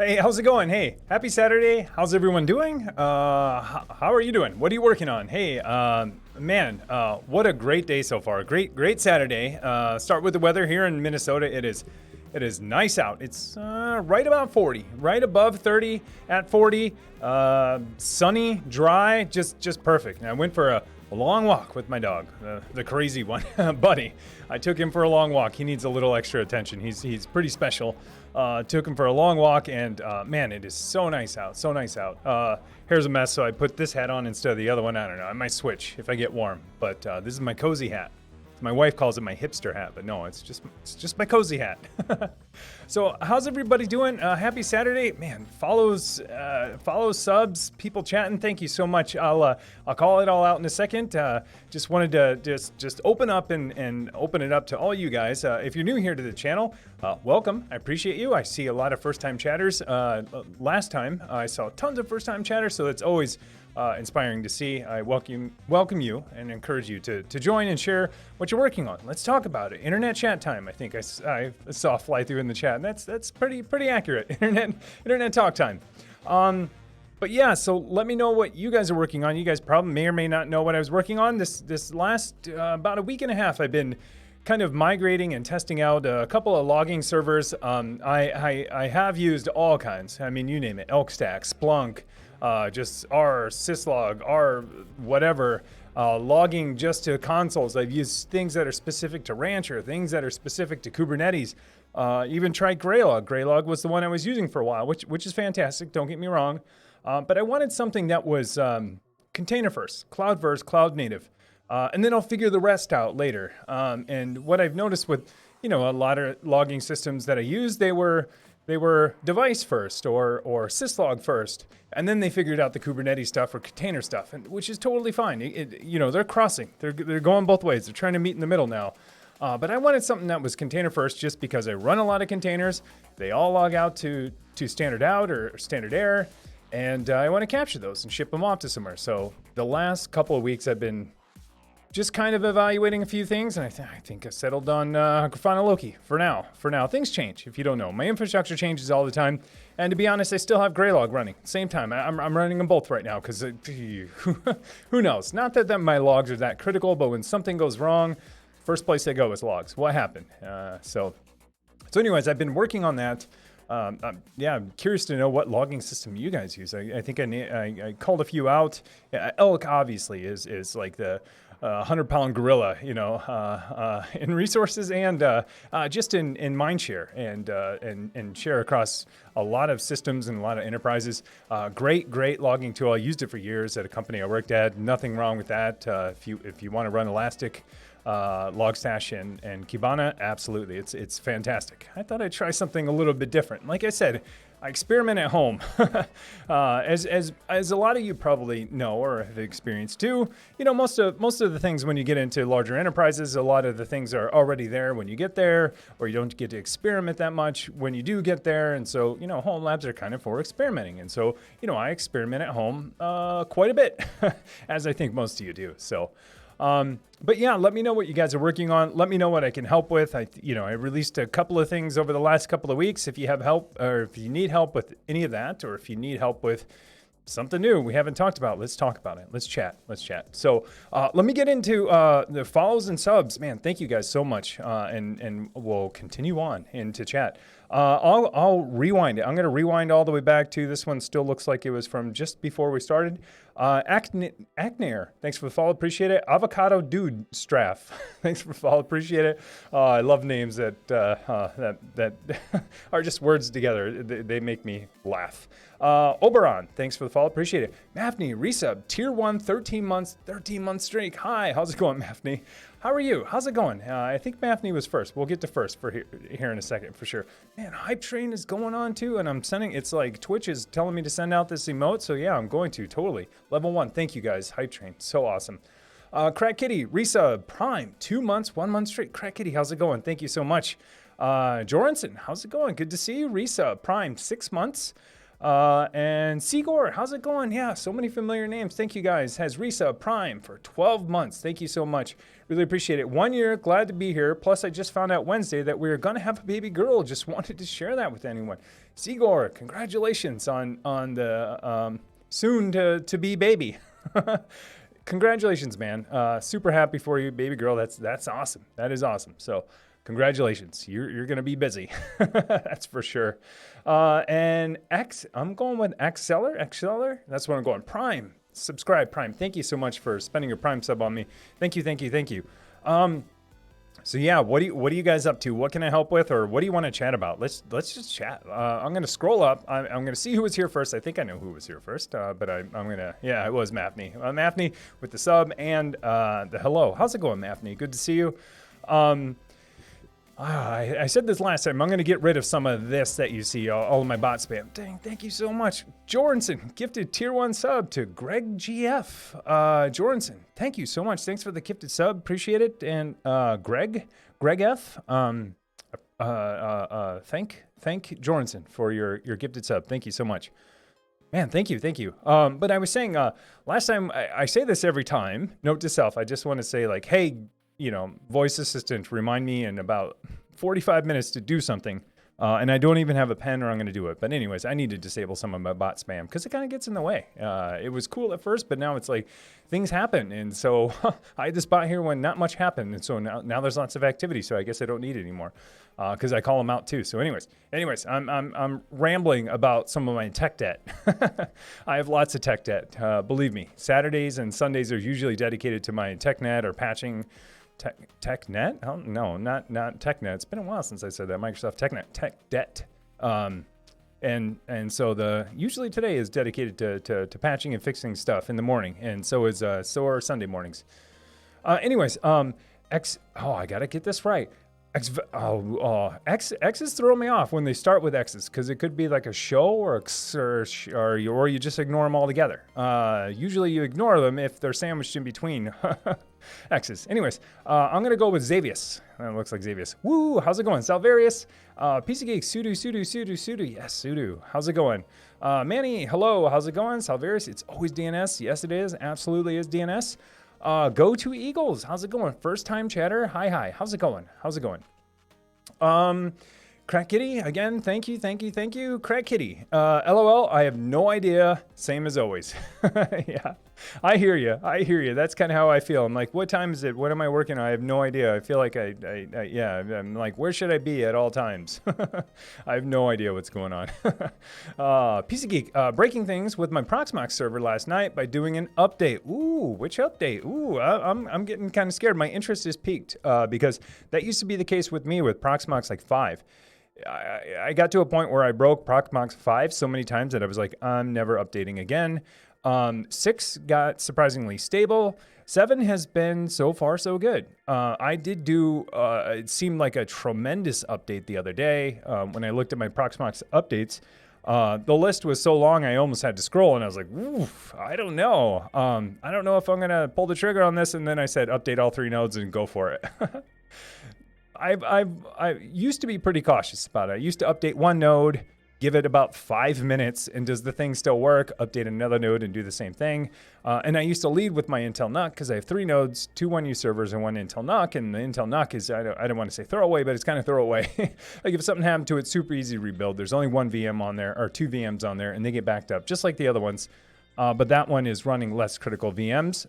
Hey, how's it going? Hey, happy Saturday. How's everyone doing? How are you doing? What are you working on? Hey, man, what a great day so far. Great Saturday. Start with the weather here in Minnesota. It is nice out. It's right about 40, right above 30 at 40. Sunny, dry, just perfect. And I went for a long walk with my dog, the crazy one, Buddy. I took him for a long walk. He needs a little extra attention. He's pretty special. Took him for a long walk, and man, it is so nice out. So nice out. Hair's a mess, so I put this hat on instead of the other one. I don't know. I might switch if I get warm, but this is my cozy hat. My wife calls it my hipster hat, but no, it's just my cozy hat. So how's everybody doing? Happy Saturday, man. Follows, subs, people chatting. Thank you so much. I'll call it all out in a second. Just wanted to just open up and open it up to all you guys. If you're new here to the channel, welcome. I appreciate you. I see a lot of first-time chatters. Last time I saw tons of first-time chatters, so it's always inspiring to see. I welcome you and encourage you to join and share what you're working on. Let's talk about it. Internet chat time. I think I saw fly through in the chat. That's pretty accurate. Internet talk time. But yeah, so let me know what you guys are working on. You guys probably may or may not know what I was working on. This last about a week and a half, I've been kind of migrating and testing out a couple of logging servers. I have used all kinds. I mean, you name it: Elkstack, Splunk. Just R, syslog, R, whatever, logging just to consoles. I've used things that are specific to Rancher, things that are specific to Kubernetes. Even tried Graylog. Graylog was the one I was using for a while, which is fantastic, don't get me wrong. But I wanted something that was container first, cloud first, cloud native. And then I'll figure the rest out later. And what I've noticed with, a lot of logging systems that I use, they were device first or syslog first, and then they figured out the Kubernetes stuff or container stuff, which is totally fine. They're crossing. They're going both ways. They're trying to meet in the middle now. But I wanted something that was container first, just because I run a lot of containers. They all log out to standard out or standard air, and I want to capture those and ship them off to somewhere. So the last couple of weeks I've been just kind of evaluating a few things, and I think I settled on Grafana Loki for now. Things change, if you don't know. My infrastructure changes all the time, and to be honest, I still have Graylog running. Same time, I'm running them both right now, because who knows? Not that my logs are that critical, but when something goes wrong, first place they go is logs. What happened? So anyways, I've been working on that. I'm curious to know what logging system you guys use. I think I called a few out. Elk obviously is like the 100-pound gorilla, in resources and just in mind share and share across a lot of systems and a lot of enterprises. Great logging tool. I used it for years at a company I worked at. Nothing wrong with that. If you want to run Elastic, Logstash and Kibana, absolutely, it's fantastic. I thought I'd try something a little bit different. Like I said, I experiment at home. As a lot of you probably know or have experienced too, most of the things when you get into larger enterprises, a lot of the things are already there when you get there, or you don't get to experiment that much when you do get there. And so, home labs are kind of for experimenting. And so, I experiment at home quite a bit, as I think most of you do. So, but yeah, let me know what you guys are working on. Let me know what I can help with. I released a couple of things over the last couple of weeks. If you have help, or if you need help with any of that, or if you need help with something new we haven't talked about, let's talk about it. Let's chat. So let me get into the follows and subs. Man, thank you guys so much. And we'll continue on into chat. I'll rewind it. I'm going to rewind all the way back to this one. Still looks like it was from just before we started. Acnair, thanks for the follow. Appreciate it. Avocado Dude Straff, thanks for the follow. Appreciate it. I love names that are just words together. They make me laugh. Oberon, thanks for the follow. Appreciate it. Mafney, resub, tier 1, 13 month streak. Hi, how's it going, Mafney? How are you? How's it going? I think Mafney was first. We'll get to first for here in a second for sure. Man, Hype Train is going on too, and I'm sending. It's like Twitch is telling me to send out this emote, so yeah, I'm going to totally. Level 1. Thank you guys. Hype Train, so awesome. Crack Kitty, resub, Prime, 2 months, 1 month straight. Crack Kitty, how's it going? Thank you so much. Joranson, how's it going? Good to see you. Resub, Prime, 6 months. And Seagore, how's it going? Yeah, so many familiar names. Thank you guys. Has resub Prime for 12 months. Thank you so much. Really appreciate it. 1 year, glad to be here. Plus, I just found out Wednesday that we are going to have a baby girl. Just wanted to share that with anyone. Sigor, congratulations on the soon to be baby. Congratulations, man. Super happy for you, baby girl. That's awesome. That is awesome. So congratulations. You're gonna be busy. That's for sure. And I'm going with Xceller. That's what I'm going. Prime. Subscribe, Prime. Thank you so much for spending your Prime sub on me. Thank you. So yeah, what are you guys up to? What can I help with, or what do you want to chat about? Let's just chat. I'm gonna scroll up. I'm gonna see who was here first. I think I know who was here first, but I'm gonna, yeah, it was Mafney. Mafney with the sub and the hello. How's it going, Mafney? Good to see you. I said this last time. I'm going to get rid of some of this that you see, all of my bot spam. Dang, thank you so much. Jorgensen gifted tier 1 sub to Greg GF. Jorgensen, thank you so much. Thanks for the gifted sub. Appreciate it. And Greg F, thank Jorgensen for your gifted sub. Thank you so much. Man, thank you. But I was saying last time, I say this every time. Note to self, I just want to say like, hey, voice assistant, remind me in about 45 minutes to do something. And I don't even have a pen or I'm going to do it. But anyways, I need to disable some of my bot spam because it kind of gets in the way. It was cool at first, but now it's like things happen. And so I had this bot here when not much happened. And so now there's lots of activity. So I guess I don't need it anymore because I call them out too. So anyways, I'm rambling about some of my tech debt. I have lots of tech debt. Believe me, Saturdays and Sundays are usually dedicated to my TechNet or patching. TechNet? Oh, no, not TechNet. It's been a while since I said that. Microsoft TechNet, tech debt. And so usually today is dedicated to patching and fixing stuff in the morning, and so are Sunday mornings. I gotta get this right. X's throw me off when they start with X's because it could be like a show or you just ignore them altogether. Usually you ignore them if they're sandwiched in between X's. Anyways, I'm gonna go with Xavius. That looks like Xavius. Woo! How's it going, Salvarius? PC Geek, Sudo. Yes, Sudo. How's it going? Manny, hello. How's it going, Salvarius? It's always DNS. Yes, it is. Absolutely is DNS. Go to Eagles. How's it going? First time chatter. Hi. How's it going? Crack Kitty, again, thank you. Crack Kitty. LOL, I have no idea. Same as always. Yeah, I hear you. That's kind of how I feel. I'm like, what time is it? What am I working on? I have no idea. I feel like I'm like, where should I be at all times? I have no idea what's going on. PC Geek, breaking things with my Proxmox server last night by doing an update. Ooh, which update? Ooh, I'm getting kind of scared. My interest is peaked because that used to be the case with me with Proxmox like 5. I got to a point where I broke Proxmox 5 so many times that I was like, I'm never updating again. 6 got surprisingly stable. 7 has been so far so good. I did do, it seemed like a tremendous update the other day. When I looked at my Proxmox updates, the list was so long I almost had to scroll, and I was like, oof, I don't know. I don't know if I'm going to pull the trigger on this. And then I said, update all 3 nodes and go for it. I used to be pretty cautious about it. I used to update one node, give it about 5 minutes, and does the thing still work? Update another node and do the same thing. And I used to lead with my Intel NUC because I have 3 nodes, 2 1U servers, and 1 Intel NUC. And the Intel NUC is, I don't want to say throwaway, but it's kind of throwaway. Like if something happened to it, super easy to rebuild. There's only 1 VM on there, or 2 VMs on there, and they get backed up just like the other ones. But that one is running less critical VMs.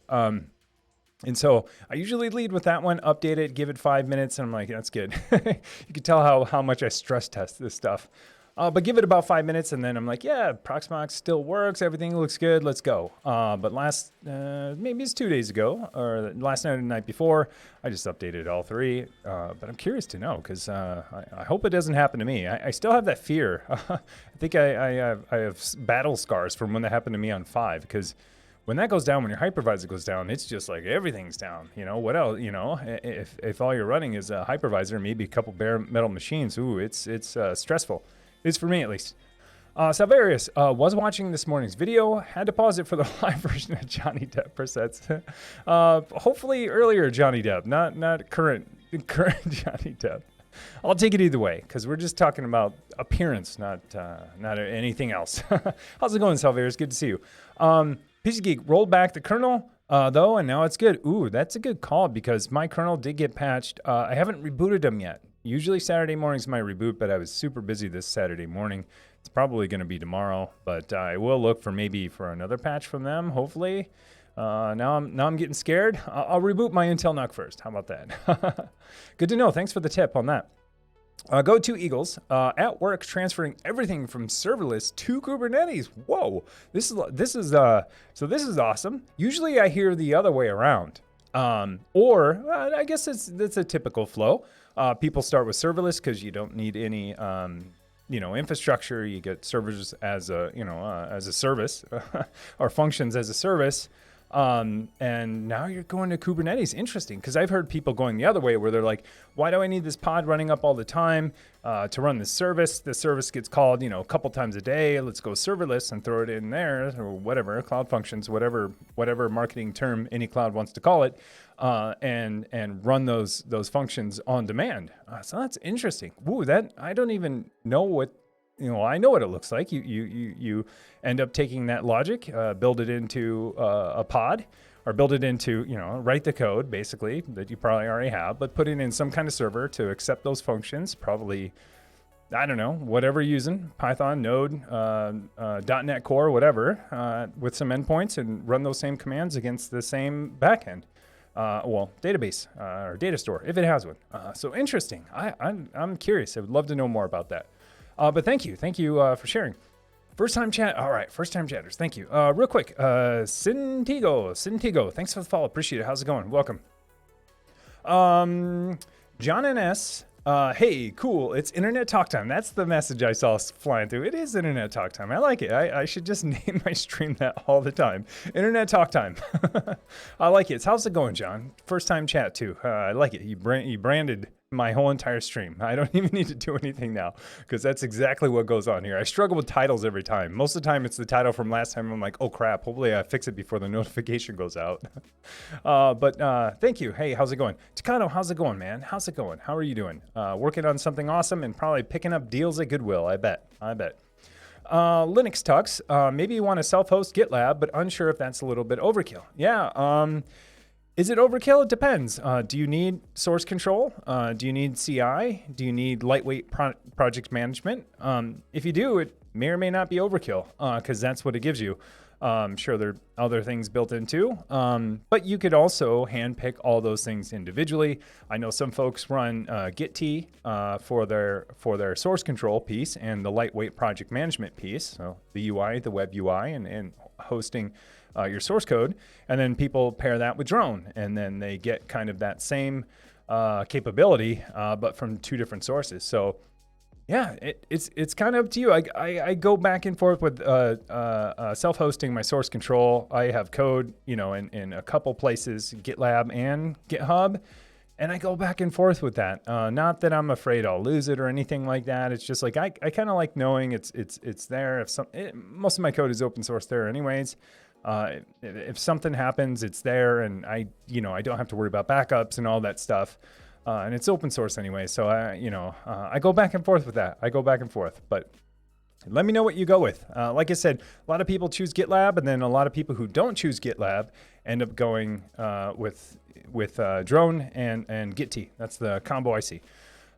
And so I usually lead with that one, update it, give it 5 minutes, and I'm like, that's good. You can tell how much I stress test this stuff. But give it about 5 minutes, and then I'm like, yeah, Proxmox still works, everything looks good, let's go. But maybe it's 2 days ago, or last night or the night before, I just updated all 3. But I'm curious to know, because I hope it doesn't happen to me. I still have that fear. I think I have battle scars from when that happened to me on 5, because when that goes down, when your hypervisor goes down, it's just like everything's down. What else? If all you're running is a hypervisor, maybe a couple bare metal machines, it's stressful. It's for me at least. Salvarius was watching this morning's video. Had to pause it for the live version of Johnny Depp presets. Hopefully earlier Johnny Depp, not current Johnny Depp. I'll take it either way because we're just talking about appearance, not anything else. How's it going, Salvarius? Good to see you. PC Geek rolled back the kernel, though, and now it's good. Ooh, that's a good call because my kernel did get patched. I haven't rebooted them yet. Usually Saturday morning's my reboot, but I was super busy this Saturday morning. It's probably going to be tomorrow, but I will look for maybe for another patch from them, hopefully. Now I'm getting scared. I'll reboot my Intel NUC first. How about that? Good to know. Thanks for the tip on that. Go to Eagles. At work, transferring everything from serverless to Kubernetes. Whoa, this is awesome. Usually I hear the other way around. Or I guess that's a typical flow. People start with serverless because you don't need any infrastructure. You get servers as as a service or functions as a service. And now you're going to Kubernetes. Interesting, because I've heard people going the other way where they're like, why do I need this pod running up all the time to run this service? The service gets called, a couple times a day. Let's go serverless and throw it in there or whatever, cloud functions, whatever marketing term any cloud wants to call it, and run those functions on demand. So that's interesting. Ooh, that I don't even know what. I know what it looks like. You end up taking that logic, build it into a pod, or build it into, write the code basically that you probably already have, but put it in some kind of server to accept those functions. Probably, I don't know, whatever you're using, Python, Node, .NET Core, whatever, with some endpoints, and run those same commands against the same backend. Database or data store if it has one. So interesting. I'm curious. I would love to know more about that. But thank you for sharing. First time chat. All right, first time chatters. Thank you. Real quick, Sintigo, thanks for the follow. Appreciate it. How's it going? Welcome. John and S. Hey, cool. It's internet talk time. That's the message I saw flying through. It is internet talk time. I like it. I should just name my stream that all the time. Internet talk time. I like it. How's it going, John? First time chat too. I like it. You branded my whole entire stream. I don't even need to do anything now because that's exactly what goes on here. I struggle with titles every time. Most of the time it's the title from last time. I'm like, oh crap, hopefully I fix it before the notification goes out. But thank you. Hey, how's it going? Takano, how's it going, man? How's it going? How are you doing? Working on something awesome and probably picking up deals at Goodwill. I bet. Linux Tux, maybe you want to self-host GitLab, but unsure if that's a little bit overkill. Yeah, is it overkill? It depends. Do you need source control? Do you need CI? Do you need lightweight project management? If you do, it may or may not be overkill because that's what it gives you. Sure, there are other things built in too, but you could also handpick all those things individually. I know some folks run Git for their source control piece and the lightweight project management piece, so the UI, the web UI, and hosting your source code, and then people pair that with Drone, and then they get kind of that same capability, but from two different sources. So yeah, it's kind of up to you. I go back and forth with self-hosting my source control. I have code, in a couple places, GitLab and GitHub, and I go back and forth with that. Not that I'm afraid I'll lose it or anything like that. It's just like I kind of like knowing it's there. Most of my code is open source there, anyways. If something happens, it's there, and I don't have to worry about backups and all that stuff. And it's open source anyway, so I go back and forth with that. But let me know what you go with. Like I said, a lot of people choose GitLab, and then a lot of people who don't choose GitLab end up going with Drone and Git. That's the combo I see.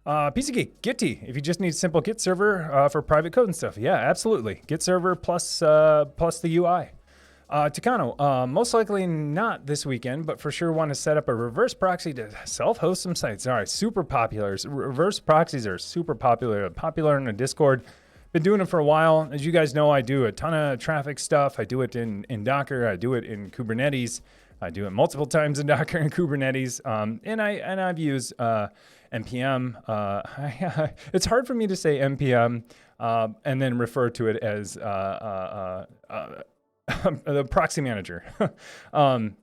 PC Geek, Git. If you just need a simple Git server for private code and stuff, yeah, absolutely. Git server plus the UI. Takano, most likely not this weekend, but for sure want to set up a reverse proxy to self-host some sites. All right, super popular. Reverse proxies are super popular in the Discord. Been doing it for a while. As you guys know, I do a ton of traffic stuff. I do it in Docker. I do it in Kubernetes. I do it multiple times in Docker and Kubernetes. And I've used NPM. It's hard for me to say NPM and then refer to it as the proxy manager,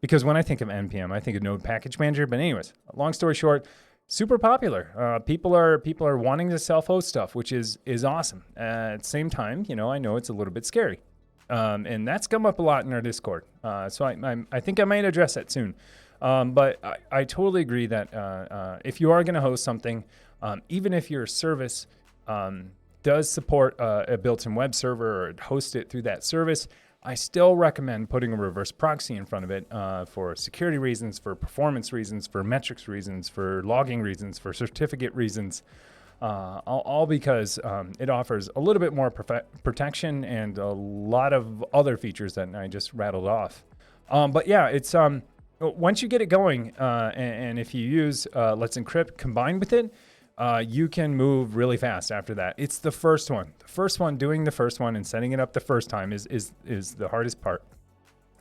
because when I think of NPM, I think of Node Package Manager. But anyways, long story short, super popular. People are wanting to self-host stuff, which is awesome. At the same time, I know it's a little bit scary, and that's come up a lot in our Discord. So I think I might address that soon. But I totally agree that if you are going to host something, even if your service does support a built-in web server or host it through that service, I still recommend putting a reverse proxy in front of it for security reasons, for performance reasons, for metrics reasons, for logging reasons, for certificate reasons. all because it offers a little bit more protection and a lot of other features that I just rattled off. But yeah, it's once you get it going, and if you use Let's Encrypt combined with it, you can move really fast after that. It's the first one. The first one, doing the first one and setting it up the first time is the hardest part.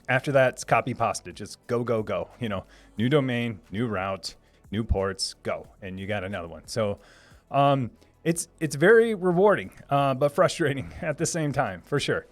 After that, it's copy pasta. Just go, go, go. You know, new domain, new route, new ports, go. And you got another one. So it's very rewarding, but frustrating at the same time, for sure.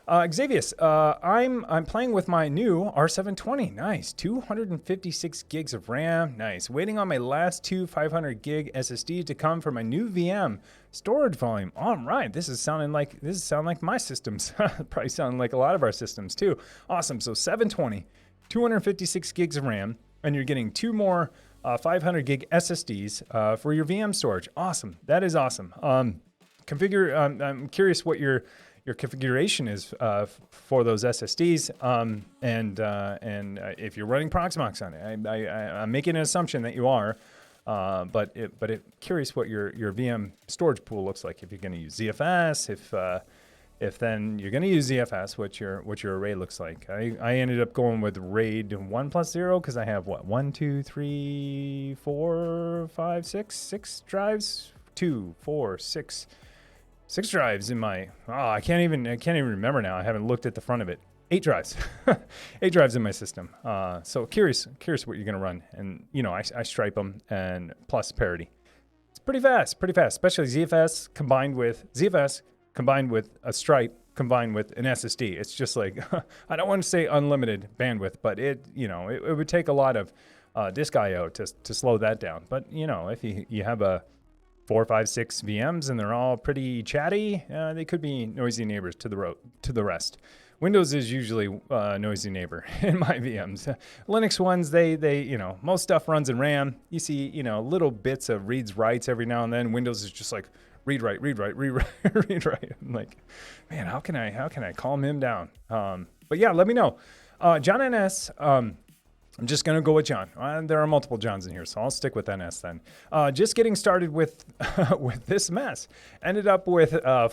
Xavius, I'm playing with my new R720. Nice. 256 gigs of RAM. Nice. Waiting on my last two 500 gig SSDs to come for my new VM storage volume. All right. This is sounding like my systems. Probably sounding like a lot of our systems too. Awesome. So 720, 256 gigs of RAM, and you're getting two more 500 gig SSDs for your VM storage. Awesome. That is awesome. I'm curious what your configuration is for those SSDs, and if you're running Proxmox on it. I'm making an assumption that you are, but curious what your VM storage pool looks like. If you're going to use ZFS, if then you're going to use ZFS, what your array looks like. I ended up going with RAID 1+0 because I have 6 drives, 6 drives in my, I can't even remember now. I haven't looked at the front of it. 8 drives, 8 drives in my system. So curious what you're gonna run. And I stripe them and plus parity. It's pretty fast, especially ZFS combined with a stripe combined with an SSD. It's just like, I don't want to say unlimited bandwidth, but it would take a lot of disk IO to slow that down. But if you have a 4, 5, 6 VMs and they're all pretty chatty, they could be noisy neighbors to the rest. Windows is usually a noisy neighbor in my VMs. Linux ones, they most stuff runs in RAM. You see, little bits of reads, writes every now and then. Windows is just like read, write. I'm like, man, how can I calm him down? But yeah, let me know. John NS, I'm just going to go with John. There are multiple Johns in here, so I'll stick with NS then. Just getting started with with this mess. Ended up with a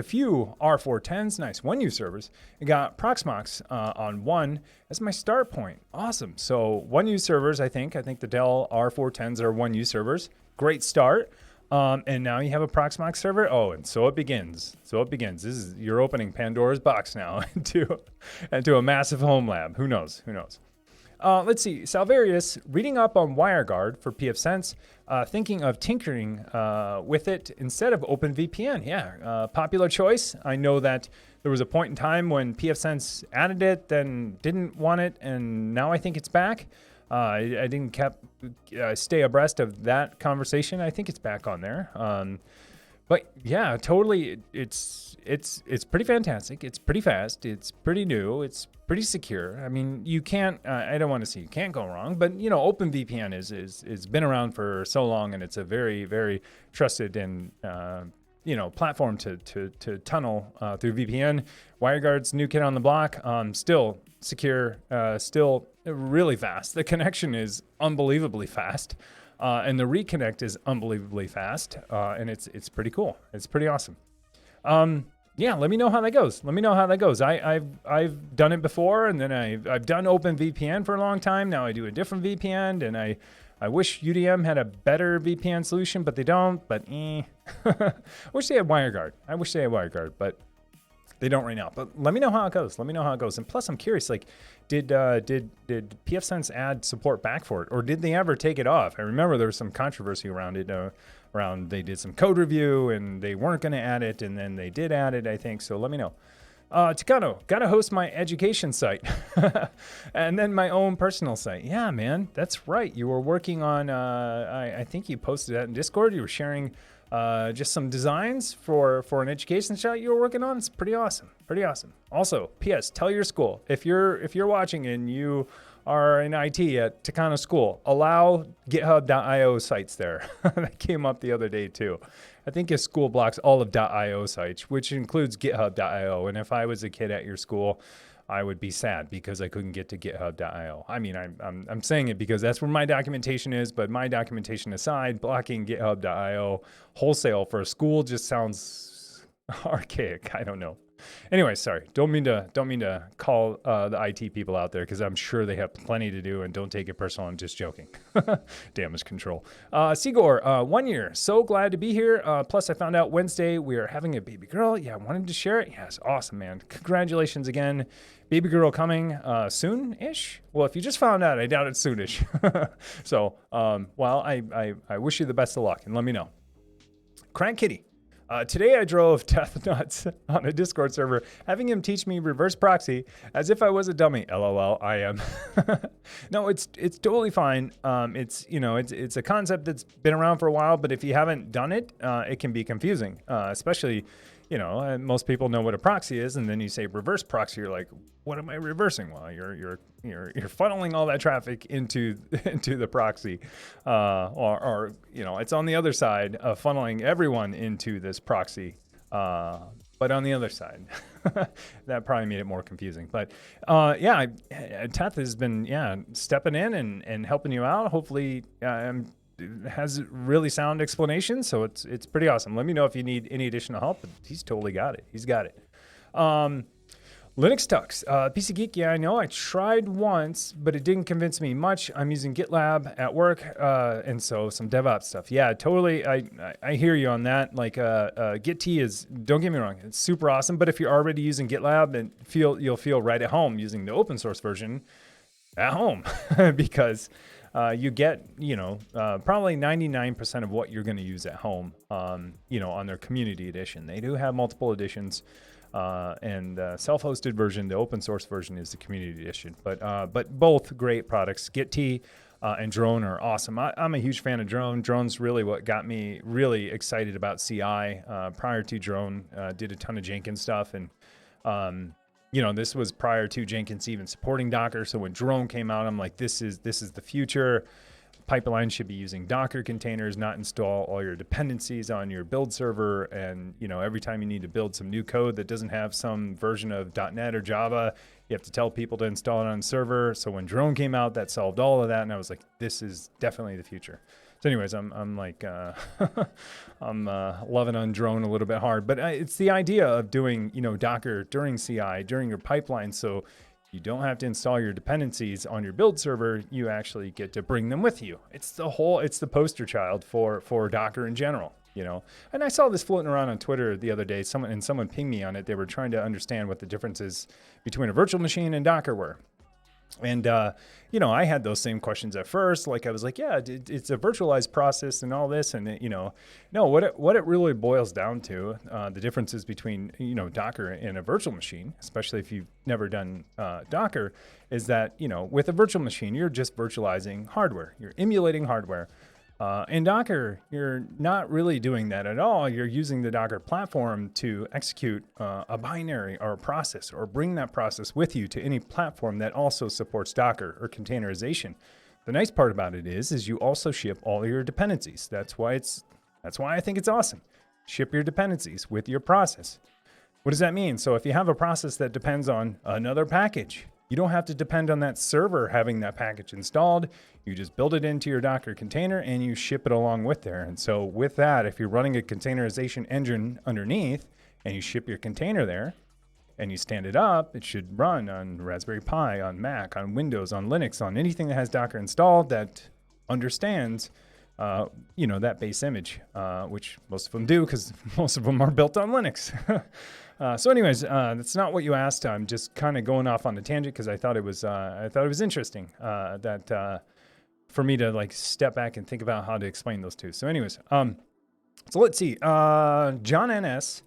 few R410s, nice 1U servers. I got Proxmox on one as my start point. Awesome. So 1U servers, I think the Dell R410s are 1U servers. Great start. And now you have a Proxmox server. Oh, and so it begins. You're opening Pandora's box now into a massive home lab. Who knows? Let's see. Salvarius, reading up on WireGuard for pfSense, thinking of tinkering with it instead of OpenVPN. Yeah, popular choice. I know that there was a point in time when pfSense added it, then didn't want it, and now I think it's back. I didn't stay abreast of that conversation. I think it's back on there. But yeah, totally. It's pretty fantastic. It's pretty fast. It's pretty new. It's pretty secure. I mean, you can't. I don't want to say you can't go wrong, but OpenVPN is been around for so long, and it's a very, very trusted and platform to tunnel through VPN. WireGuard's new kid on the block. Still secure. Still really fast. The connection is unbelievably fast. And the reconnect is unbelievably fast, and it's pretty cool. It's pretty awesome. Yeah, let me know how that goes. I've done it before, and then I've done OpenVPN for a long time. Now I do a different VPN, and I wish UDM had a better VPN solution, but they don't. But I wish they had WireGuard. But they don't right now. But let me know how it goes. And plus, I'm curious, like, did pfSense add support back for it, or did they ever take it off? I remember there was some controversy around it. They did some code review and they weren't going to add it, and then they did add it, I think. So let me know. Takano, gotta host my education site and then my own personal site. Yeah, man, that's right. You were working on, I think you posted that in Discord. You were sharing just some designs for an education site you were working on. It's pretty awesome. Also, P.S. Tell your school if you're watching and you are in IT at Takana School, allow GitHub.io sites there. That came up the other day too. I think your school blocks all of .io sites, which includes GitHub.io. And if I was a kid at your school, I would be sad because I couldn't get to GitHub.io. I mean, I'm saying it because that's where my documentation is, but my documentation aside, blocking GitHub.io wholesale for a school just sounds archaic. I don't know. Anyway, sorry. Don't mean to call the IT people out there because I'm sure they have plenty to do, and don't take it personal. I'm just joking. Damage control. Sigor, 1 year. So glad to be here. Plus, I found out Wednesday we are having a baby girl. Yeah, I wanted to share it. Yes, awesome, man. Congratulations again. Baby girl coming soon-ish. Well, if you just found out, I doubt it's soonish. So, well, I wish you the best of luck, and let me know. Crank Kitty. Today I drove Death Nuts on a Discord server, having him teach me reverse proxy as if I was a dummy. LOL, I am. No, it's totally fine. It's a concept that's been around for a while, but if you haven't done it, it can be confusing, especially. Most people know what a proxy is, and then you say reverse proxy. You're like, what am I reversing? Well, you're funneling all that traffic into the proxy, or it's on the other side of funneling everyone into this proxy. But on the other side, that probably made it more confusing. But Teth has been stepping in and helping you out. Hopefully, has really sound explanation, so it's pretty awesome. Let me know if you need any additional help. He's totally got it. He's got it. Linux Tux, PC Geek. Yeah, I know. I tried once, but it didn't convince me much. I'm using GitLab at work, and so some DevOps stuff. Yeah, totally. I hear you on that. Like, Git is. Don't get me wrong, it's super awesome. But if you're already using GitLab, and you'll feel right at home using the open source version at home because. You get, probably 99% of what you're going to use at home, on their community edition. They do have multiple editions, and the self-hosted version, the open source version, is the community edition. But both great products. Git and Drone are awesome. I'm a huge fan of Drone. Drone's really what got me really excited about CI. Prior to Drone, did a ton of Jenkins stuff, and this was prior to Jenkins even supporting Docker. So when Drone came out, I'm like, this is the future. Pipelines should be using Docker containers, not install all your dependencies on your build server. And, every time you need to build some new code that doesn't have some version of .NET or Java, you have to tell people to install it on server. So when Drone came out, that solved all of that. And I was like, this is definitely the future. So anyways, I'm like, I'm loving on Drone a little bit hard, but it's the idea of doing, Docker during CI, during your pipeline. So you don't have to install your dependencies on your build server. You actually get to bring them with you. It's the poster child for Docker in general, and I saw this floating around on Twitter the other day. Someone pinged me on it. They were trying to understand what the differences between a virtual machine and Docker were. And, I had those same questions at first. Like, I was like, yeah, it's a virtualized process and all this. And, no, what it really boils down to, the differences between, Docker and a virtual machine, especially if you've never done Docker, is that, with a virtual machine, you're just virtualizing hardware. You're emulating hardware. In Docker, you're not really doing that at all. You're using the Docker platform to execute a binary or a process, or bring that process with you to any platform that also supports Docker or containerization. The nice part about it is you also ship all your dependencies. That's why I think it's awesome. Ship your dependencies with your process. What does that mean? So if you have a process that depends on another package, you don't have to depend on that server having that package installed. You just build it into your Docker container and you ship it along with there. And so with that, if you're running a containerization engine underneath and you ship your container there and you stand it up, it should run on Raspberry Pi, on Mac, on Windows, on Linux, on anything that has Docker installed that understands that base image, which most of them do because most of them are built on Linux. So anyways, that's not what you asked. I'm just kind of going off on a tangent because I thought it was interesting that for me to like step back and think about how to explain those two. So anyways, so let's see. John NS.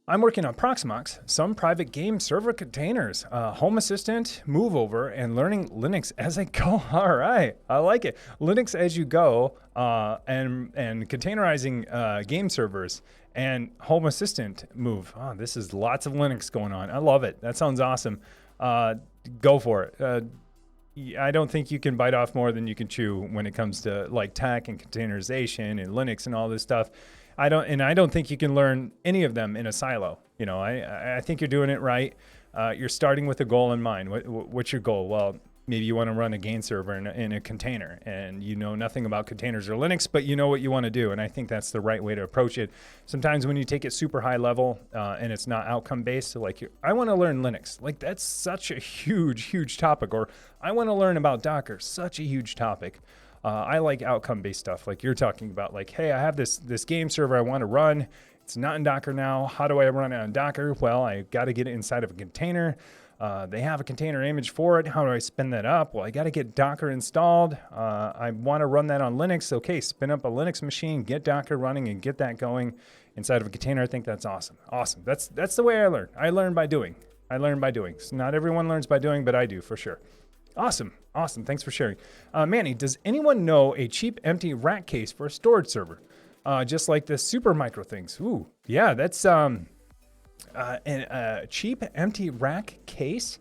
I'm working on Proxmox, some private game server containers, Home Assistant, Move Over, and learning Linux as I go. All right, I like it. Linux as you go, and containerizing game servers, and Home Assistant Move. Oh, this is lots of Linux going on. I love it. That sounds awesome. go for it. I don't think you can bite off more than you can chew when it comes to like tech and containerization and Linux and all this stuff. I don't think you can learn any of them in a silo. I think you're doing it right. You're starting with a goal in mind. What's your goal? Well, maybe you want to run a game server in a container, and you know nothing about containers or Linux, but you know what you want to do. And I think that's the right way to approach it. Sometimes when you take it super high level and it's not outcome based, so like I want to learn Linux, like that's such a huge topic. Or I want to learn about Docker, such a huge topic. I like outcome based stuff, like you're talking about. Like, hey, I have this game server I want to run. It's not in Docker now. How do I run it on Docker? Well, I got to get it inside of a container. They have a container image for it. How do I spin that up? Well, I got to get Docker installed. I want to run that on Linux. Okay, spin up a Linux machine, get Docker running, and get that going inside of a container. I think that's awesome. Awesome. That's the way I learn. I learn by doing. So not everyone learns by doing, but I do for sure. Awesome. Thanks for sharing. Manny, does anyone know a cheap empty rack case for a storage server? Just like the super micro things. Ooh, yeah, that's a cheap empty rack case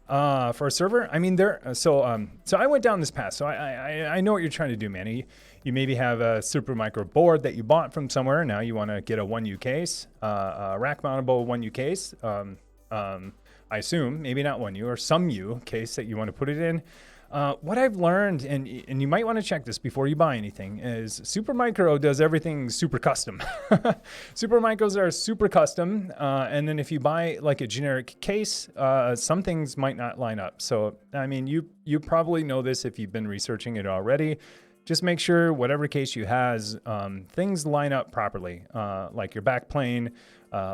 for a server. I mean, so I went down this path. So I know what you're trying to do, Manny. You maybe have a super micro board that you bought from somewhere. Now you want to get a 1U case, a rack mountable 1U case. I assume maybe not 1U or some U case that you want to put it in. What I've learned, and you might want to check this before you buy anything, is Supermicro does everything super custom. Supermicros are super custom, and then if you buy like a generic case, some things might not line up. So, I mean, you probably know this if you've been researching it already. Just make sure whatever case you has, things line up properly, like your backplane,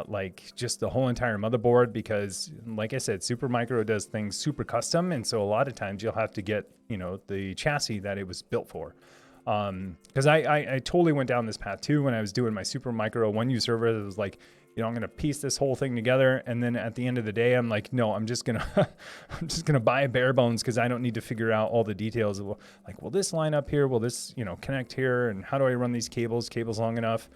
like just the whole entire motherboard, because like I said, Supermicro does things super custom. And so a lot of times you'll have to get, the chassis that it was built for. Because I totally went down this path too when I was doing my Supermicro 1U server. It was like, I'm going to piece this whole thing together. And then at the end of the day, I'm like, no, I'm just going to buy bare bones because I don't need to figure out all the details. Like, will this line up here? Will this, connect here? And how do I run these cables long enough?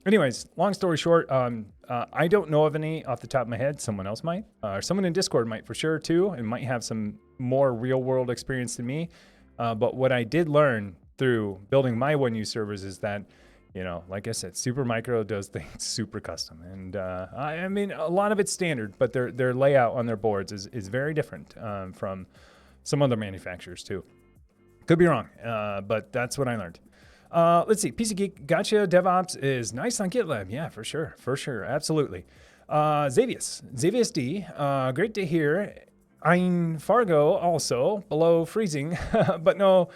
Anyways, long story short, I don't know of any off the top of my head. Someone else might, or someone in Discord might for sure too, and might have some more real world experience than me. But what I did learn through building my 1U servers is that, like I said, Supermicro does things super custom. And I mean, a lot of it's standard, but their layout on their boards is very different from some other manufacturers too. Could be wrong, but that's what I learned. Let's see. PC Geek, gotcha. DevOps is nice on GitLab. Yeah, for sure. Absolutely. Xavius D, great to hear. Ein Fargo also below freezing, but no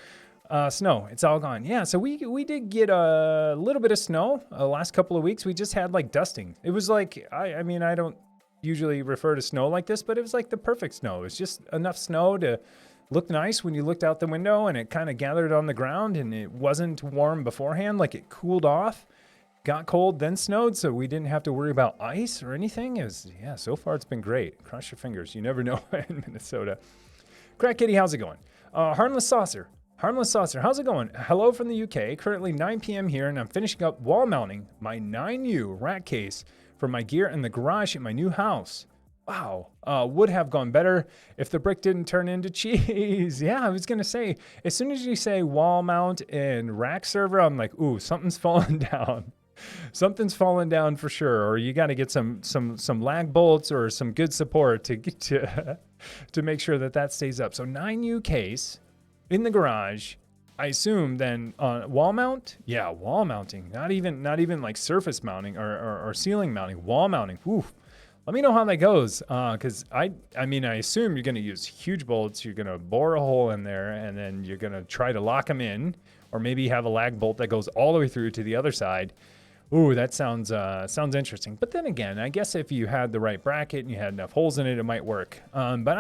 snow. It's all gone. Yeah, so we did get a little bit of snow last couple of weeks. We just had like dusting. It was like, I mean, I don't usually refer to snow like this, but it was like the perfect snow. It was just enough snow to look nice when you looked out the window, and it kind of gathered on the ground, and it wasn't warm beforehand. Like it cooled off, got cold, then snowed, so we didn't have to worry about ice or anything. So far it's been great. Cross your fingers. You never know in Minnesota. Crack Kitty, how's it going? Harmless Saucer, how's it going? Hello from the UK. Currently 9 p.m. here, and I'm finishing up wall mounting my 9U rack case for my gear in the garage at my new house. Wow, would have gone better if the brick didn't turn into cheese. Yeah, I was gonna say, as soon as you say wall mount and rack server, I'm like, ooh, something's falling down. Something's falling down for sure. Or you got to get some lag bolts or some good support to make sure that stays up. So 9U case in the garage. I assume then wall mount. Yeah, wall mounting. Not even like surface mounting or ceiling mounting. Wall mounting. Ooh. Let me know how that goes, because I mean, I assume you're going to use huge bolts. You're going to bore a hole in there, and then you're going to try to lock them in, or maybe have a lag bolt that goes all the way through to the other side. Ooh, that sounds interesting. But then again, I guess if you had the right bracket and you had enough holes in it, it might work. But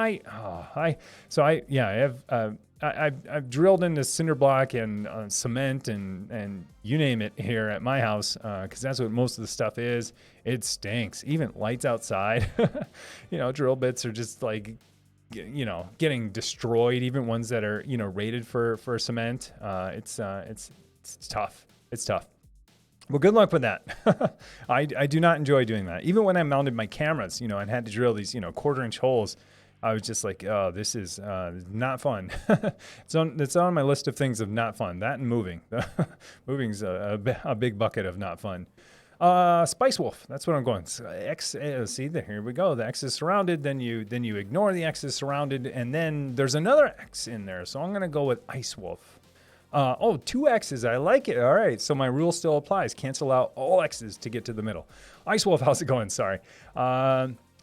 I've drilled into cinder block and cement and you name it here at my house, because that's what most of the stuff is. It stinks. Even lights outside, drill bits are just like, getting destroyed. Even ones that are, rated for cement. It's tough. It's tough. Well, good luck with that. I do not enjoy doing that. Even when I mounted my cameras, and had to drill these, 1/4-inch holes. I was just like, oh, this is not fun. It's on my list of things of not fun. That and moving. Moving's a big bucket of not fun. Spice Wolf. That's what I'm going. X. See, here we go. The X is surrounded. Then you ignore the X is surrounded, and then there's another X in there. So I'm gonna go with Ice Wolf. Two X's. I like it. All right. So my rule still applies. Cancel out all X's to get to the middle. Ice Wolf, how's it going? Sorry.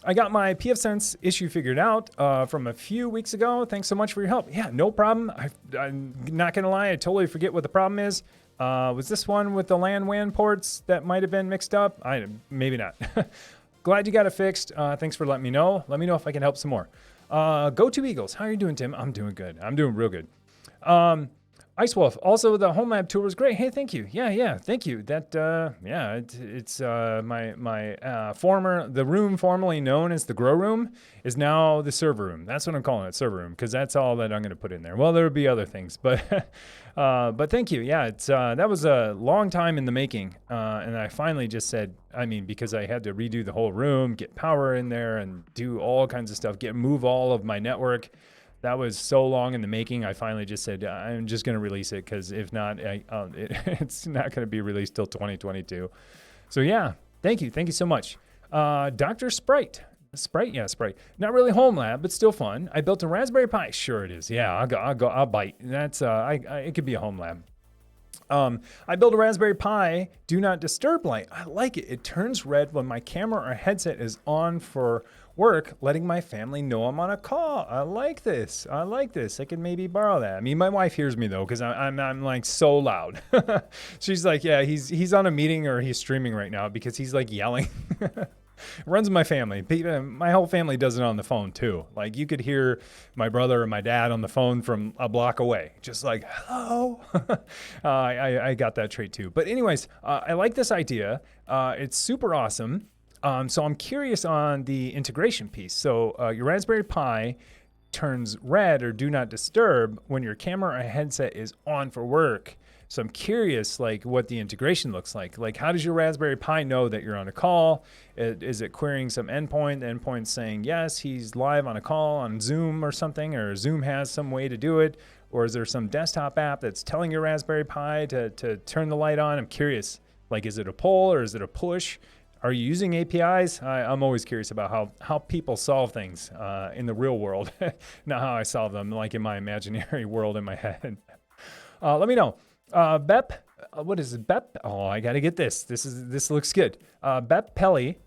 I got my PF Sense issue figured out from a few weeks ago. Thanks so much for your help. Yeah, no problem. I'm not going to lie. I totally forget what the problem is. Was this one with the LAN WAN ports that might have been mixed up? Maybe not. Glad you got it fixed. Thanks for letting me know. Let me know if I can help some more. Go to Eagles. How are you doing, Tim? I'm doing good. I'm doing real good. Ice Wolf. Also, the home lab tour was great. Hey, thank you. Yeah, thank you. That, it's my former, the room formerly known as the grow room is now the server room. That's what I'm calling it, server room, because that's all that I'm going to put in there. Well, there'll be other things, but thank you. Yeah, it's that was a long time in the making, and I finally just said, because I had to redo the whole room, get power in there, and do all kinds of stuff, move all of my network. That was so long in the making. I finally just said, I'm just going to release it because if not, it's not going to be released till 2022. So yeah, thank you so much. Dr. Sprite. Sprite. Not really home lab, but still fun. I built a Raspberry Pi. Sure it is. Yeah, I'll bite. That's it could be a home lab. I built a Raspberry Pi Do Not Disturb light. I like it. It turns red when my camera or headset is on for work, letting my family know I'm on a call. I like this. I can maybe borrow that. My wife hears me though, because I'm like so loud. She's like, yeah, he's on a meeting or he's streaming right now because he's like yelling. Runs in my family. My whole family does it on the phone too. Like you could hear my brother or my dad on the phone from a block away, just like, hello. I got that trait too. But anyways, I like this idea. It's super awesome. So I'm curious on the integration piece. So your Raspberry Pi turns red or do not disturb when your camera or headset is on for work. So I'm curious, like, what the integration looks like. Like, how does your Raspberry Pi know that you're on a call? Is it querying some endpoint? The endpoint's saying, yes, he's live on a call on Zoom or something, or Zoom has some way to do it? Or is there some desktop app that's telling your Raspberry Pi to turn the light on? I'm curious. Like, is it a pull or is it a push? Are you using APIs? I'm always curious about how people solve things in the real world, not how I solve them, like in my imaginary world in my head. Let me know. Bep, what is it? Bep? Oh, I gotta get this. This looks good. Bep Pelly.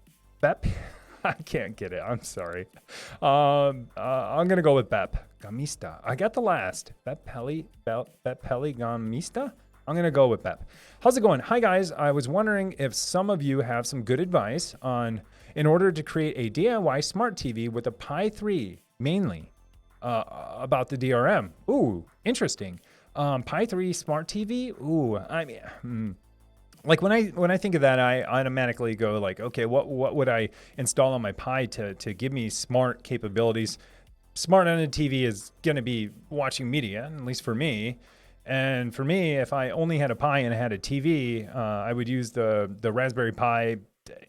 Bep. I can't get it. I'm sorry. I'm gonna go with Bep Gamista. I got the last. Bep Pelly Gamista. I'm gonna go with Bep. How's it going? Hi guys. I was wondering if some of you have some good advice in order to create a DIY smart TV with a Pi 3 mainly about the DRM. Ooh, interesting. Pi 3 smart TV. Ooh, like when I think of that, I automatically go like, okay, what would I install on my Pi to give me smart capabilities? Smart on a TV is gonna be watching media, at least for me. And for me, if I only had a Pi and I had a TV, I would use the Raspberry Pi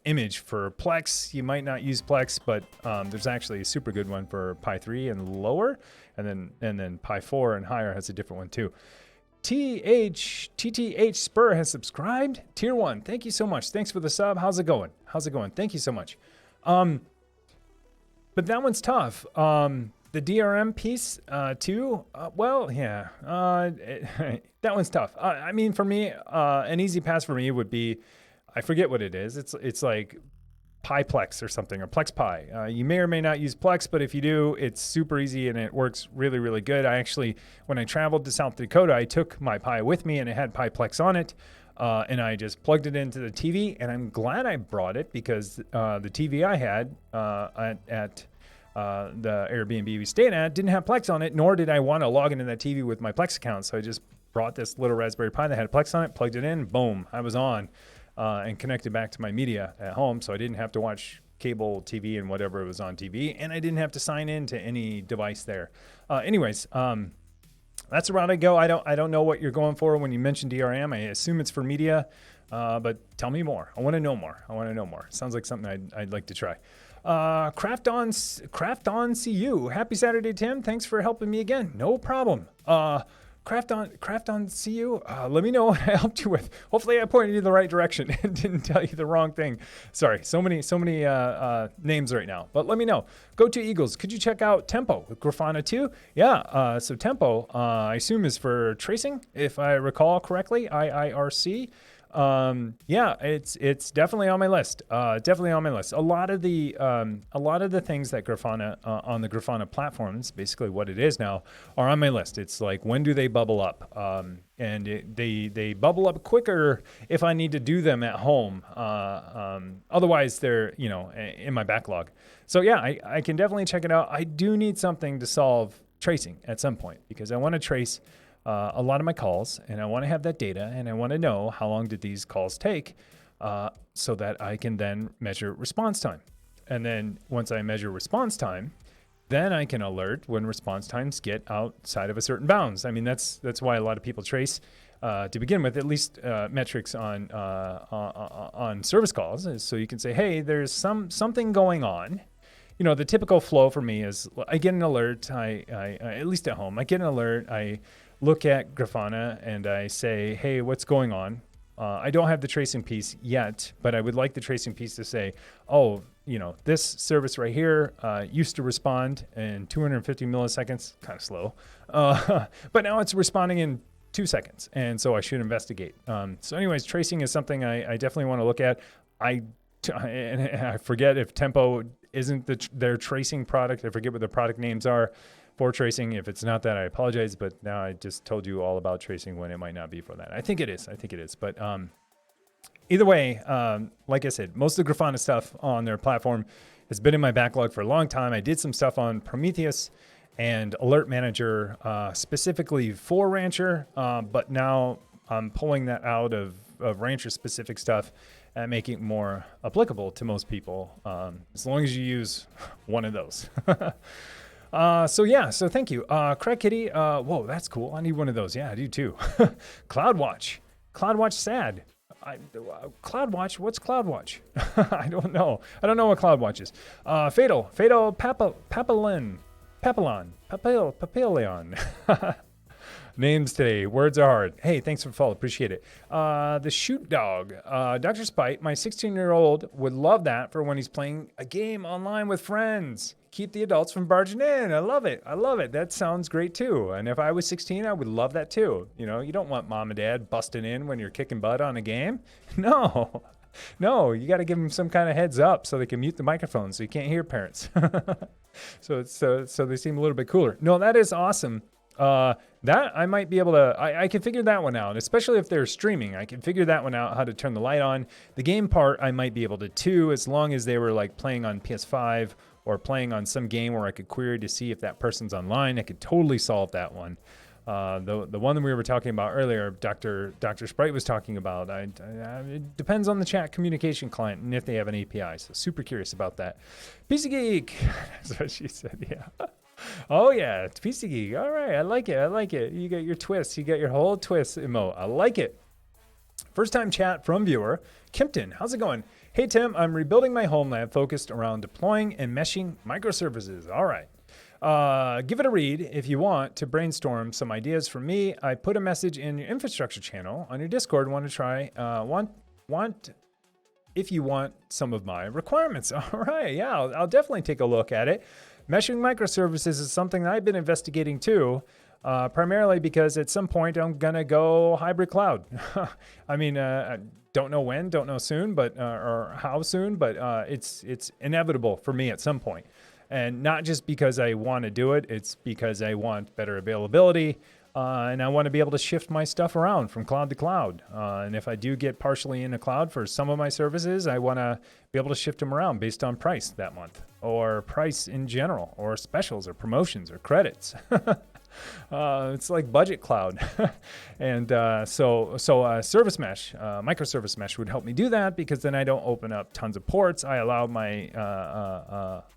image for Plex. You might not use Plex, but there's actually a super good one for Pi 3 and lower, and then Pi 4 and higher has a different one too. TTH Spur has subscribed. Tier 1. Thank you so much. Thanks for the sub. How's it going? Thank you so much. But that one's tough. The DRM piece too. That one's tough. For me, an easy pass for me would be, I forget what it is. It's like PiPlex or something, or Plex Pi. You may or may not use Plex, but if you do, it's super easy and it works really, really good. I actually, when I traveled to South Dakota, I took my Pi with me and it had PiPlex on it. And I just plugged it into the TV, and I'm glad I brought it because the TV I had at the Airbnb we stayed at didn't have Plex on it, nor did I want to log into that TV with my Plex account. So I just brought this little Raspberry Pi that had Plex on it, plugged it in, boom, I was on. And connected back to my media at home, so I didn't have to watch cable TV and whatever was on TV, and I didn't have to sign in to any device there. Anyways, that's the route I go. I don't know what you're going for when you mention DRM. I assume it's for media. but tell me more. I want to know more. Sounds like something I'd like to try. Craft on CU. Happy Saturday, Tim. Thanks for helping me again. No problem. Craft on CU. Let me know what I helped you with. Hopefully I pointed you in the right direction and didn't tell you the wrong thing. Sorry, so many names right now. But let me know. Go to Eagles. Could you check out Tempo with Grafana 2? Yeah. So Tempo, I assume is for tracing, if I recall correctly. IIRC. Yeah, it's definitely on my list. Definitely on my list. A lot of the things that Grafana on the Grafana platforms, basically what it is now, are on my list. It's like, when do they bubble up? And they bubble up quicker if I need to do them at home. Otherwise, they're in my backlog. So yeah, I can definitely check it out. I do need something to solve tracing at some point, because I want to trace a lot of my calls, and I want to have that data, and I want to know how long did these calls take, so that I can then measure response time. And then once I measure response time, then I can alert when response times get outside of a certain bounds. I mean, that's why a lot of people trace to begin with, at least metrics on service calls, is so you can say, hey, there's something going on. The typical flow for me is I get an alert. I at least at home, I get an alert. I look at Grafana and I say, hey, what's going on? I don't have the tracing piece yet, but I would like the tracing piece to say, oh, this service right here used to respond in 250 milliseconds, kind of slow, but now it's responding in 2 seconds, and so I should investigate. So anyways, tracing is something I definitely want to look at. And I forget if Tempo isn't their tracing product. I forget what the product names are for tracing. If it's not that, I apologize, but now I just told you all about tracing when it might not be for that. I think it is. But either way, like I said, most of the Grafana stuff on their platform has been in my backlog for a long time. I did some stuff on Prometheus and Alert Manager, specifically for Rancher, but now I'm pulling that out of Rancher-specific stuff and making it more applicable to most people, as long as you use one of those. So thank you. Craig Kitty, whoa, that's cool. I need one of those. Yeah, I do too. CloudWatch sad. CloudWatch, what's CloudWatch? I don't know. I don't know what CloudWatch is. Fatal Papillon. Names today. Words are hard. Hey, thanks for the follow. Appreciate it. The Shoot Dog. Dr. Spite, my 16-year-old would love that for when he's playing a game online with friends. Keep the adults from barging in. I love it. That sounds great too. And if I was 16, I would love that too. You don't want mom and dad busting in when you're kicking butt on a game. No, you got to give them some kind of heads up so they can mute the microphone so you can't hear parents. So they seem a little bit cooler. No, that is awesome. That I might be able to, I can figure that one out, especially if they're streaming. I can figure that one out, how to turn the light on. The game part, I might be able to too, as long as they were like playing on PS5 or playing on some game where I could query to see if that person's online. I could totally solve that one. The one that we were talking about earlier, Dr. Sprite was talking about, it depends on the chat communication client and if they have an API. So super curious about that. PC Geek, that's what she said, yeah. Oh yeah, it's PC Geek. All right, I like it. You got your twist. You got your whole twist emote. I like it. First time chat from viewer. Kimpton, how's it going? Hey Tim, I'm rebuilding my home lab focused around deploying and meshing microservices. All right. Give it a read if you want to brainstorm some ideas from me. I put a message in your infrastructure channel on your Discord. Want to try? If you want some of my requirements. All right, yeah, I'll definitely take a look at it. Meshing microservices is something that I've been investigating too, primarily because at some point I'm gonna go hybrid cloud. I mean, don't know when, don't know soon, but or how soon, but it's inevitable for me at some point. And not just because I want to do it, it's because I want better availability, and I want to be able to shift my stuff around from cloud to cloud. And if I do get partially in the cloud for some of my services, I want to be able to shift them around based on price that month, or price in general, or specials, or promotions, or credits. It's like budget cloud. And so service mesh, microservice mesh would help me do that, because then I don't open up tons of ports. I allow my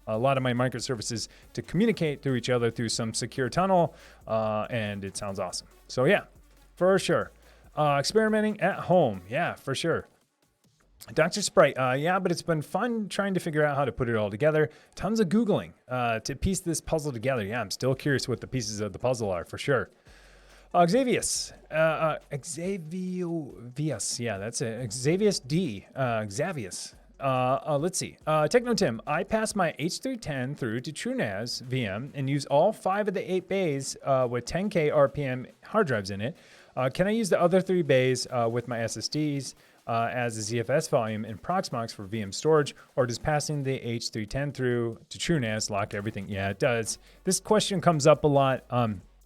a lot of my microservices to communicate through each other through some secure tunnel, and it sounds awesome. So yeah, for sure. Experimenting at home. Yeah, for sure. Dr. Sprite, yeah, but it's been fun trying to figure out how to put it all together. Tons of Googling to piece this puzzle together. Yeah, I'm still curious what the pieces of the puzzle are, for sure. Xavius, Xavius, yeah, that's it. Xavius D, Xavius. Let's see. Techno Tim, I passed my H310 through to TrueNAS VM and use all 5 of the 8 bays with 10K RPM hard drives in it. Can I use the other 3 bays with my SSDs as a ZFS volume in Proxmox for VM storage, or does passing the H310 through to TrueNAS lock everything? Yeah, it does. This question comes up a lot.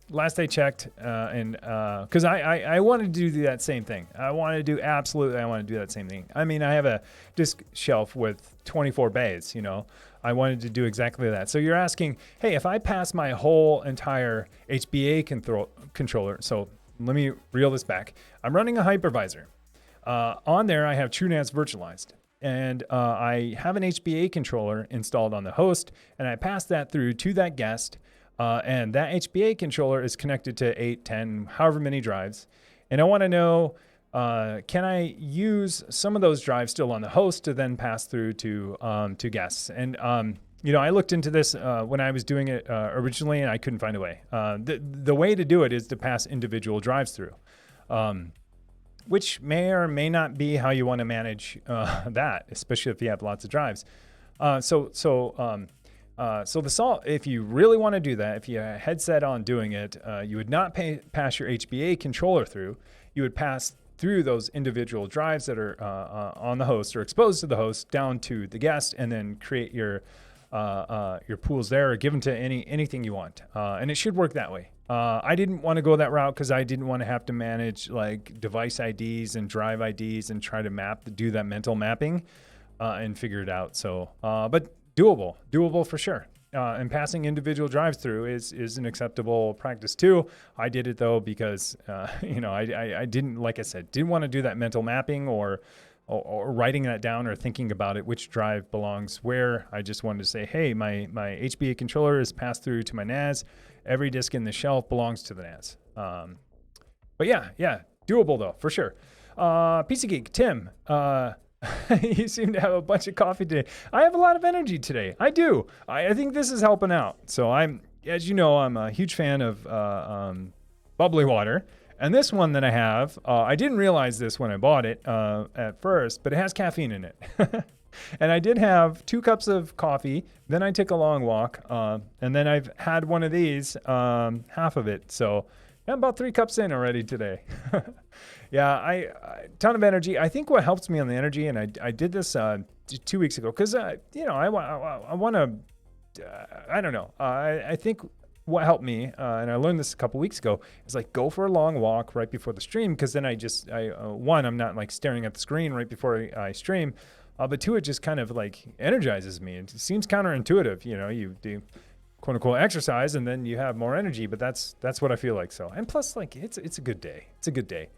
Last I checked, because I wanted to do that same thing. I want to do that same thing. I mean, I have a disk shelf with 24 bays, I wanted to do exactly that. So you're asking, hey, if I pass my whole entire HBA controller, so let me reel this back. I'm running a hypervisor. On there, I have TrueNAS virtualized. And I have an HBA controller installed on the host, and I pass that through to that guest. And that HBA controller is connected to 8, 10, however many drives. And I want to know, can I use some of those drives still on the host to then pass through to guests? And, I looked into this when I was doing it originally, and I couldn't find a way. The way to do it is to pass individual drives through, which may or may not be how you want to manage that, especially if you have lots of drives. So the salt, if you really want to do that, if you head set on doing it, you would not pass your HBA controller through. You would pass through those individual drives that are on the host or exposed to the host down to the guest, and then create your pools there, or give them to anything you want. And it should work that way. I didn't want to go that route because I didn't want to have to manage like device IDs and drive IDs and try to do that mental mapping and figure it out. So, but doable for sure. And passing individual drives through is an acceptable practice too. I did it though because I didn't, like I said, didn't want to do that mental mapping or writing that down or thinking about it, which drive belongs where. I just wanted to say, hey, my HBA controller is passed through to my NAS. Every disk in the shelf belongs to the NAS. But yeah, doable though, for sure. PC Geek, Tim, you seem to have a bunch of coffee today. I have a lot of energy today. I do. I think this is helping out. So as you know, I'm a huge fan of bubbly water. And this one that I have, I didn't realize this when I bought it at first, but it has caffeine in it. And I did have 2 cups of coffee. Then I took a long walk. And then I've had one of these, half of it. So I'm about 3 cups in already today. Yeah, I ton of energy. I think what helps me on the energy, and I did this 2 weeks ago, because I want to. I don't know. I think what helped me, and I learned this a couple weeks ago, is like go for a long walk right before the stream, because then I'm not like staring at the screen right before I stream, but 2, it just kind of like energizes me. It seems counterintuitive, you do quote unquote exercise and then you have more energy, but that's what I feel like. So, and plus like it's a good day. It's a good day.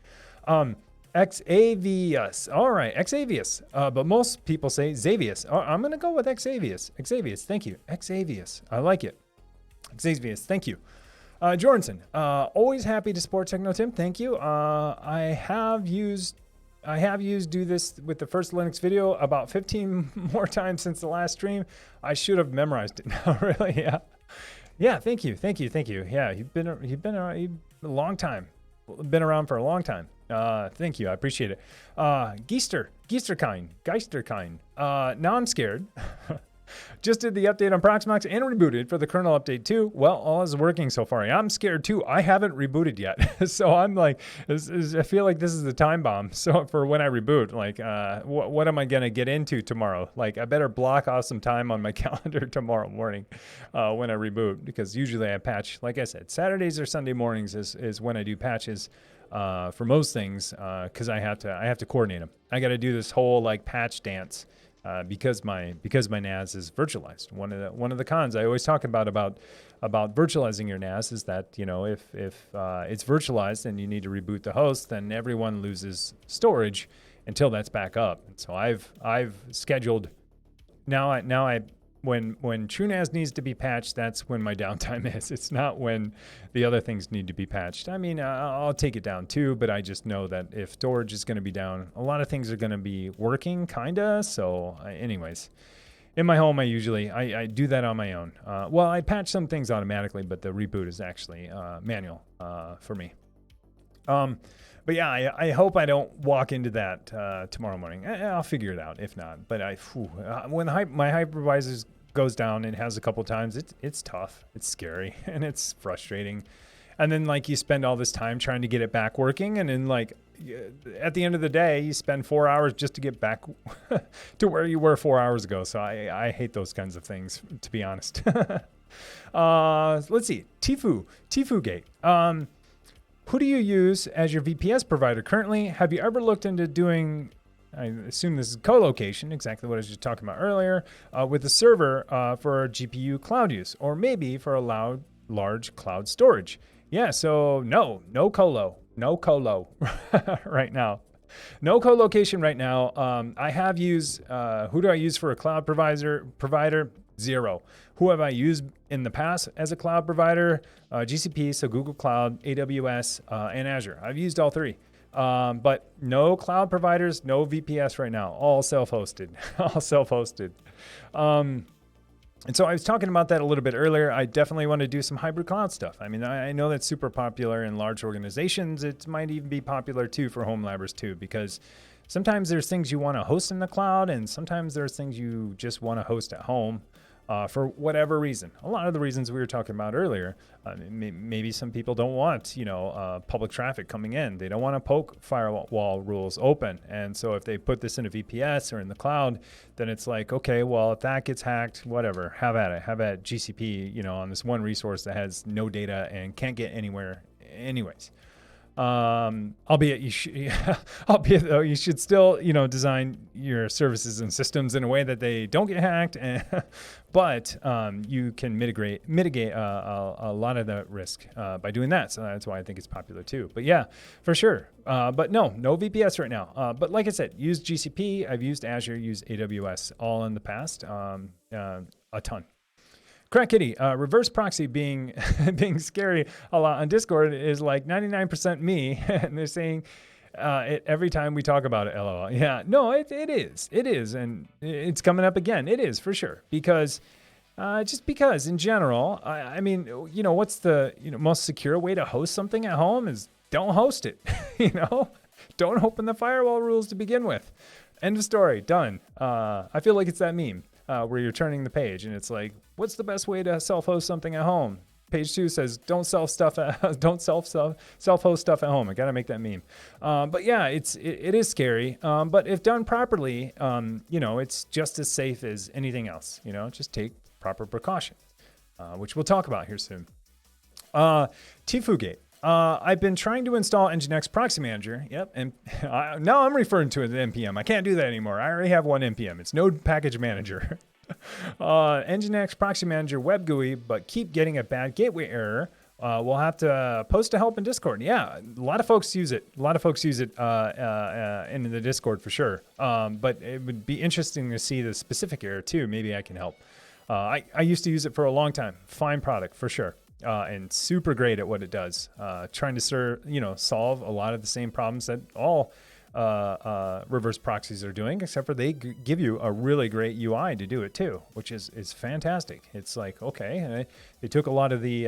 Xavius. All right, Xavius. But most people say Xavius. I'm going to go with Xavius. Xavius, thank you. Xavius. I like it. Xavius, thank you. Jorgensen, always happy to support Techno Tim. Thank you. I have used do this with the first Linux video about 15 more times since the last stream. I should have memorized it now, really. Yeah. Yeah, thank you. Yeah, you've been a long time. Been around for a long time. Thank you. I appreciate it. Geisterkind. Now I'm scared. Just did the update on Proxmox and rebooted for the kernel update too. Well, all is working so far. I'm scared too. I haven't rebooted yet. So I'm like, I feel like this is the time bomb. So for when I reboot, like, what am I going to get into tomorrow? Like, I better block off some time on my calendar tomorrow morning when I reboot, because usually I patch, like I said, Saturdays or Sunday mornings is when I do patches for most things, because I have to coordinate them. I got to do this whole like patch dance. Because my NAS is virtualized. One of the cons I always talk about virtualizing your NAS is that, if it's virtualized and you need to reboot the host, then everyone loses storage until that's back up. And so I've scheduled now I when TrueNAS needs to be patched, that's when my downtime is. It's not when the other things need to be patched. I mean, I'll take it down too, but I just know that if storage is going to be down, a lot of things are going to be working, kinda. So, anyways, in my home, I do that on my own. Well, I patch some things automatically, but the reboot is actually manual for me. But yeah, I hope I don't walk into that tomorrow morning. I'll figure it out if not. But when my hypervisor goes down, it has a couple times. It's tough. It's scary and it's frustrating. And then like you spend all this time trying to get it back working, and then like at the end of the day, you spend 4 hours just to get back to where you were 4 hours ago. So I hate those kinds of things, to be honest. Let's see, Tfue Gate. Who do you use as your VPS provider currently? Have you ever looked into doing, I assume this is co-location, exactly what I was just talking about earlier, with a server for GPU cloud use, or maybe for a large cloud storage? Yeah, so no colo right now. No co-location right now. I have used, who do I use for a cloud provider? Zero. Who have I used in the past as a cloud provider? GCP, so Google Cloud, AWS, and Azure. I've used all three. But no cloud providers, no VPS right now. All self-hosted. All self-hosted. And so I was talking about that a little bit earlier. I definitely want to do some hybrid cloud stuff. I mean, I know that's super popular in large organizations. It might even be popular too for home labbers too, because sometimes there's things you want to host in the cloud, and sometimes there's things you just want to host at home. For whatever reason. A lot of the reasons we were talking about earlier, maybe some people don't want, public traffic coming in. They don't want to poke firewall rules open. And so if they put this in a VPS or in the cloud, then it's like, okay, well, if that gets hacked, whatever, have at it. Have at GCP, on this one resource that has no data and can't get anywhere anyways. Albeit you should still, design your services and systems in a way that they don't get hacked, but you can mitigate a lot of the risk by doing that. So that's why I think it's popular too. But yeah, for sure. But no VPS right now. But like I said, use GCP. I've used Azure, used AWS, all in the past, a ton. Crack Kitty, reverse proxy being scary a lot on Discord is like 99% me, and they're saying it every time we talk about it. LOL. Yeah, no, it is, and it's coming up again. It is for sure because just because in general, I mean, what's the most secure way to host something at home is don't host it. Don't open the firewall rules to begin with. End of story. Done. I feel like it's that meme. Where you're turning the page and it's like, what's the best way to self-host something at home? Page 2 says, don't self-host stuff at home. I gotta make that meme. But yeah, it is scary. But if done properly, it's just as safe as anything else. Just take proper precautions, which we'll talk about here soon. Tfue Gate. I've been trying to install Nginx Proxy Manager. Yep, and now I'm referring to it as NPM. I can't do that anymore. I already have one NPM. It's Node Package Manager. Nginx Proxy Manager web GUI, but keep getting a bad gateway error. We'll have to post to help in Discord. Yeah, a lot of folks use it. In the Discord for sure. But it would be interesting to see the specific error too. Maybe I can help. I used to use it for a long time. Fine product for sure. And super great at what it does. Trying to solve a lot of the same problems that all reverse proxies are doing, except for they give you a really great UI to do it too, which is fantastic. It's like, okay, they took a lot of the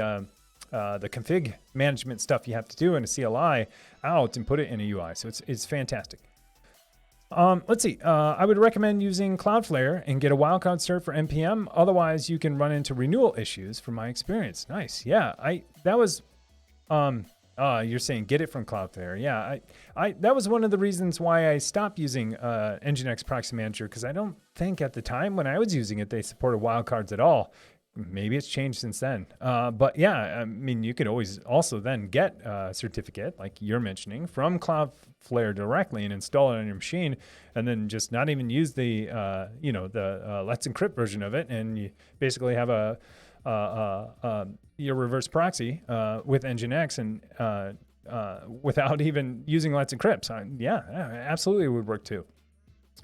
config management stuff you have to do in a CLI out and put it in a UI. So it's fantastic. Let's see. I would recommend using Cloudflare and get a wildcard cert for NPM. Otherwise, you can run into renewal issues from my experience. Nice. Yeah. You're saying get it from Cloudflare. Yeah. That was one of the reasons why I stopped using Nginx Proxy Manager, because I don't think at the time when I was using it, they supported wildcards at all. Maybe it's changed since then. But yeah, I mean, you could always also then get a certificate like you're mentioning from Cloudflare directly and install it on your machine, and then just not even use the Let's Encrypt version of it, and you basically have your reverse proxy with Nginx and without even using Let's Encrypt. So yeah, absolutely would work too.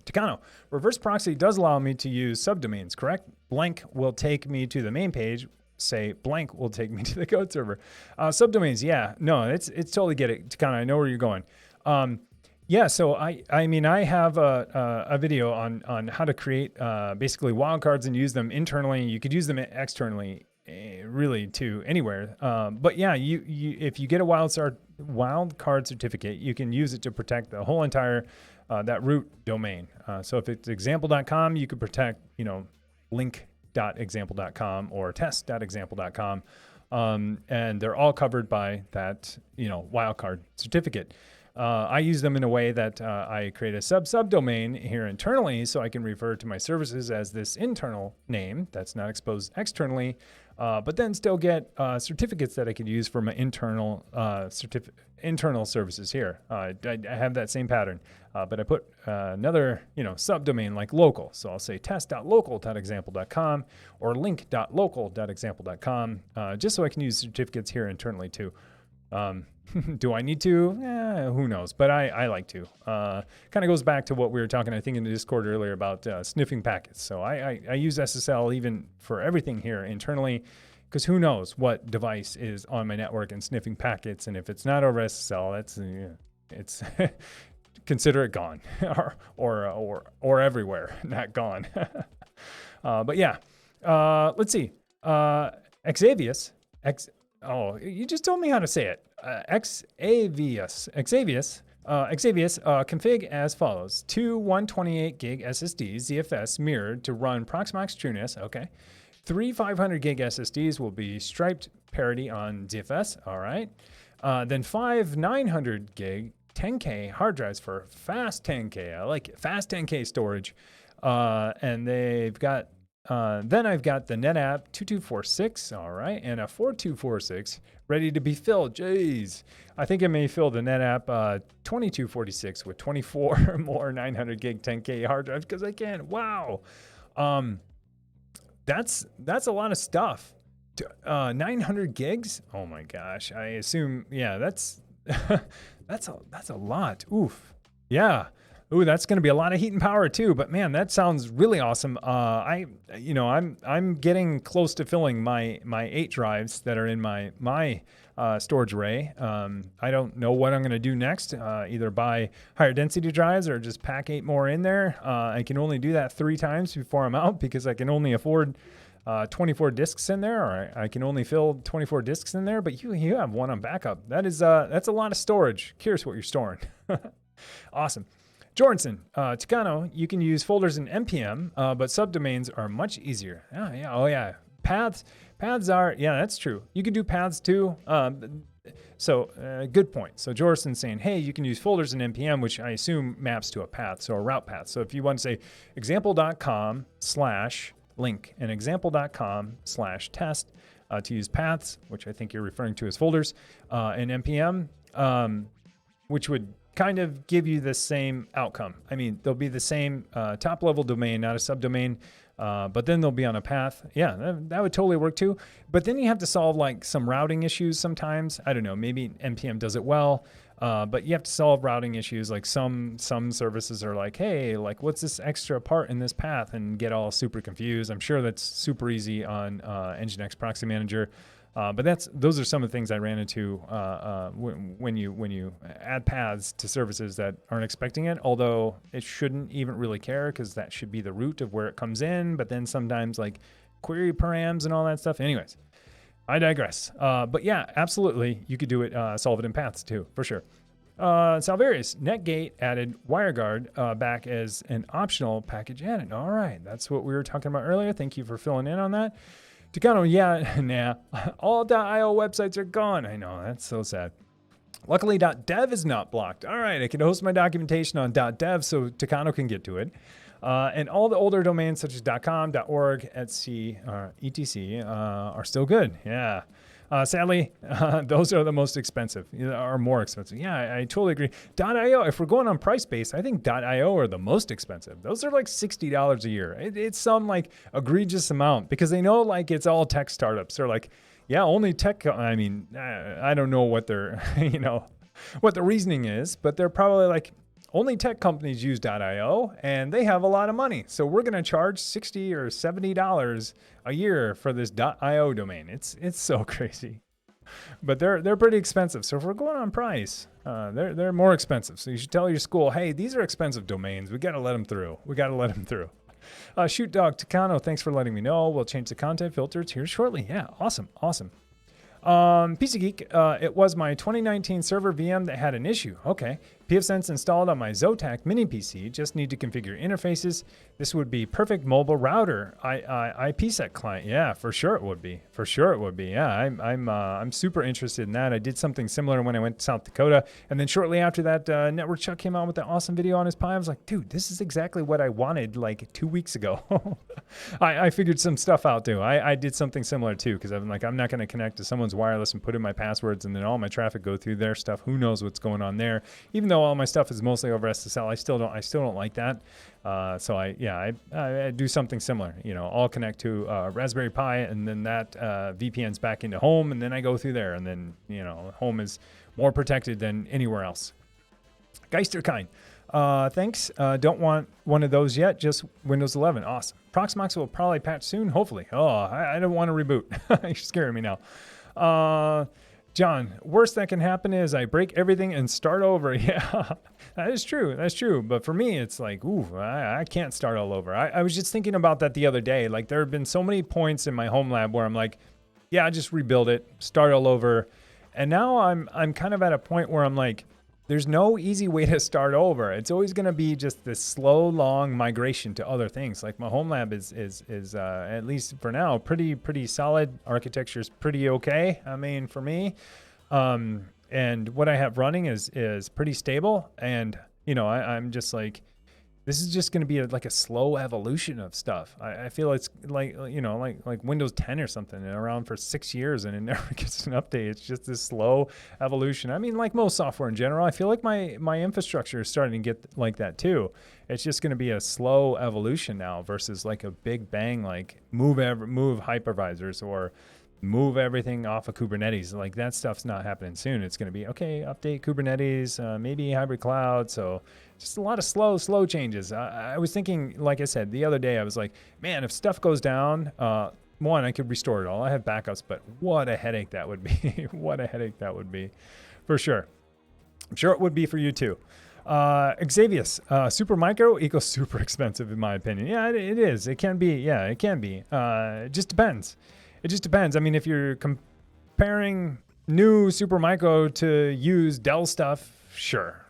Techno, reverse proxy does allow me to use subdomains, correct? Blank will take me to the main page. Say blank will take me to the code server. Subdomains, yeah, no, it's totally get it. Techno, I know where you're going. Yeah, so I mean, I have a video on how to create basically wildcards and use them internally. You could use them externally, really, to anywhere. But yeah, you if you get a wildcard certificate, you can use it to protect the whole entire that root domain. So if it's example.com, you could protect, link.example.com or test.example.com. And they're all covered by that, wildcard certificate. I use them in a way that I create a subdomain here internally so I can refer to my services as this internal name that's not exposed externally, but then still get certificates that I could use for my internal services here. I have that same pattern, but I put another subdomain like local. So I'll say test.local.example.com or link.local.example.com just so I can use certificates here internally too. Do I need to? Who knows? But I like to. Kind of goes back to what we were talking, I think, in the Discord earlier about sniffing packets. So I use SSL even for everything here internally, because who knows what device is on my network and sniffing packets. And if it's not over SSL, it's consider it gone or everywhere, not gone. But yeah, let's see. Xavius. Oh, you just told me how to say it. Xavius config as follows. 2 128 gig SSDs, ZFS mirrored to run Proxmox TrueNAS. Okay. 3 500 gig SSDs will be striped parity on ZFS. All right. Then 5 900 gig 10K hard drives for fast 10K. I like it. Fast 10K storage. And they've got then I've got the NetApp 2246, all right, and a 4246 ready to be filled. Jeez, I think I may fill the NetApp 2246 with 24 more 900 gig 10K hard drives because I can. Wow, that's a lot of stuff. 900 gigs? Oh my gosh, I assume that's that's a lot. Oof, yeah. Ooh, that's going to be a lot of heat and power too. But man, that sounds really awesome. I'm getting close to filling my 8 drives that are in my storage array. I don't know what I'm going to do next. Either buy higher density drives or just pack 8 more in there. I can only do that 3 times before I'm out because I can only afford 24 discs in there, or I can only fill 24 discs in there. But you have one on backup. That's a lot of storage. Curious what you're storing. Awesome. Jorgensen, Tucano, you can use folders in NPM, but subdomains are much easier. Oh yeah. Paths are, that's true. You can do paths too. So good point. So Jorgensen's saying, hey, you can use folders in NPM, which I assume maps to a path, so a route path. So if you want to say example.com/link and example.com/test to use paths, which I think you're referring to as folders, in NPM, which would kind of give you the same outcome. I mean, they'll be the same top level domain, not a subdomain, but then they'll be on a path. Yeah, that would totally work too. But then you have to solve like some routing issues sometimes. I don't know, maybe NPM does it well, but you have to solve routing issues. Like some services are like, hey, like what's this extra part in this path, and get all super confused. I'm sure that's super easy on Nginx Proxy Manager. But those are some of the things I ran into when you add paths to services that aren't expecting it, although it shouldn't even really care because that should be the root of where it comes in. But then sometimes like query params and all that stuff. Anyways, I digress. But yeah, absolutely. You could do it, solve it in paths too, for sure. Salvarius, Netgate added WireGuard back as an optional package added. All right, that's what we were talking about earlier. Thank you for filling in on that. Tucano, all .io websites are gone. I know, that's so sad. Luckily, .dev is not blocked. All right, I can host my documentation on .dev so Tucano can get to it. And all the older domains such as .com, .org, etc. Are still good. Yeah. Sadly, those are the most expensive, or more expensive. Yeah, I totally agree. .io, if we're going on price base, I think .io are the most expensive. Those are like $60 a year. It's some like egregious amount because they know like it's all tech startups. They're like, yeah, only tech. I mean, I don't know what their, what the reasoning is, but they're probably like, only tech companies use .io, and they have a lot of money. So we're going to charge $60 or $70 a year for this .io domain. It's so crazy. But they're pretty expensive. So if we're going on price, they're more expensive. So you should tell your school, hey, these are expensive domains. We got to let them through. Shoot Dog Takano, thanks for letting me know. We'll change the content filters here shortly. Yeah, awesome. PC Geek, it was my 2019 server VM that had an issue. Okay. pfSense installed on my Zotac mini PC. Just need to configure interfaces. This would be perfect mobile router IPsec client. Yeah, for sure it would be. Yeah, I'm super interested in that. I did something similar when I went to South Dakota, and then shortly after that, Network Chuck came out with that awesome video on his Pi. I was like, dude, this is exactly what I wanted like 2 weeks ago. I figured some stuff out too. I did something similar too, because I'm like, I'm not going to connect to someone's wireless and put in my passwords and then all my traffic go through their stuff. Who knows what's going on there? Even though all my stuff is mostly over SSL, I still don't like that. So I do something similar. I'll connect to Raspberry Pi, and then that VPN's back into home, and then I go through there, and then home is more protected than anywhere else. Geisterkind. Thanks. Don't want one of those yet. Just Windows 11. Awesome. Proxmox will probably patch soon. Hopefully. Oh, I don't want to reboot. You're scaring me now. John, worst that can happen is I break everything and start over. Yeah, that is true. That's true. But for me, it's like, I can't start all over. I was just thinking about that the other day. Like, there have been so many points in my home lab where I'm like, yeah, I just rebuild it, start all over. And now I'm kind of at a point where I'm like, there's no easy way to start over. It's always going to be just this slow, long migration to other things. Like my home lab is at least for now, pretty solid. Architecture's pretty okay. I mean, for me, and what I have running is pretty stable. And I'm just like, this is just going to be like a slow evolution of stuff. I feel it's like Windows 10 or something, and around for 6 years and it never gets an update. It's just this slow evolution. I mean, like most software in general, I feel like my infrastructure is starting to get like that too. It's just going to be a slow evolution now versus like a big bang, like move hypervisors or move everything off of Kubernetes. Like that stuff's not happening soon. It's going to be, okay, update Kubernetes, maybe hybrid cloud. So just a lot of slow changes. I was thinking, like I said, the other day, I was like, man, if stuff goes down, one, I could restore it all. I have backups, but what a headache that would be. What a headache that would be, for sure. I'm sure it would be for you too. Xavius, Supermicro equals super expensive in my opinion. Yeah, it is. It can be. Yeah, it can be. It just depends. I mean, if you're comparing new Supermicro to use Dell stuff, sure.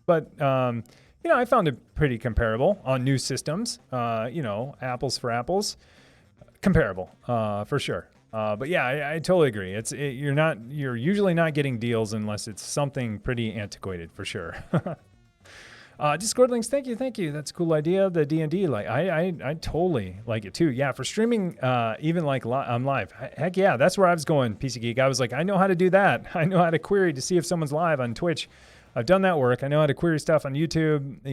But I found it pretty comparable on new systems. Apples for apples, comparable for sure. But yeah, I totally agree. You're usually not getting deals unless it's something pretty antiquated for sure. Discord links, thank you. That's a cool idea. The DnD Light, I totally like it too. Yeah, for streaming, even like on live. Heck yeah, that's where I was going, PC Geek. I was like, I know how to do that. I know how to query to see if someone's live on Twitch. I've done that work. I know how to query stuff on YouTube.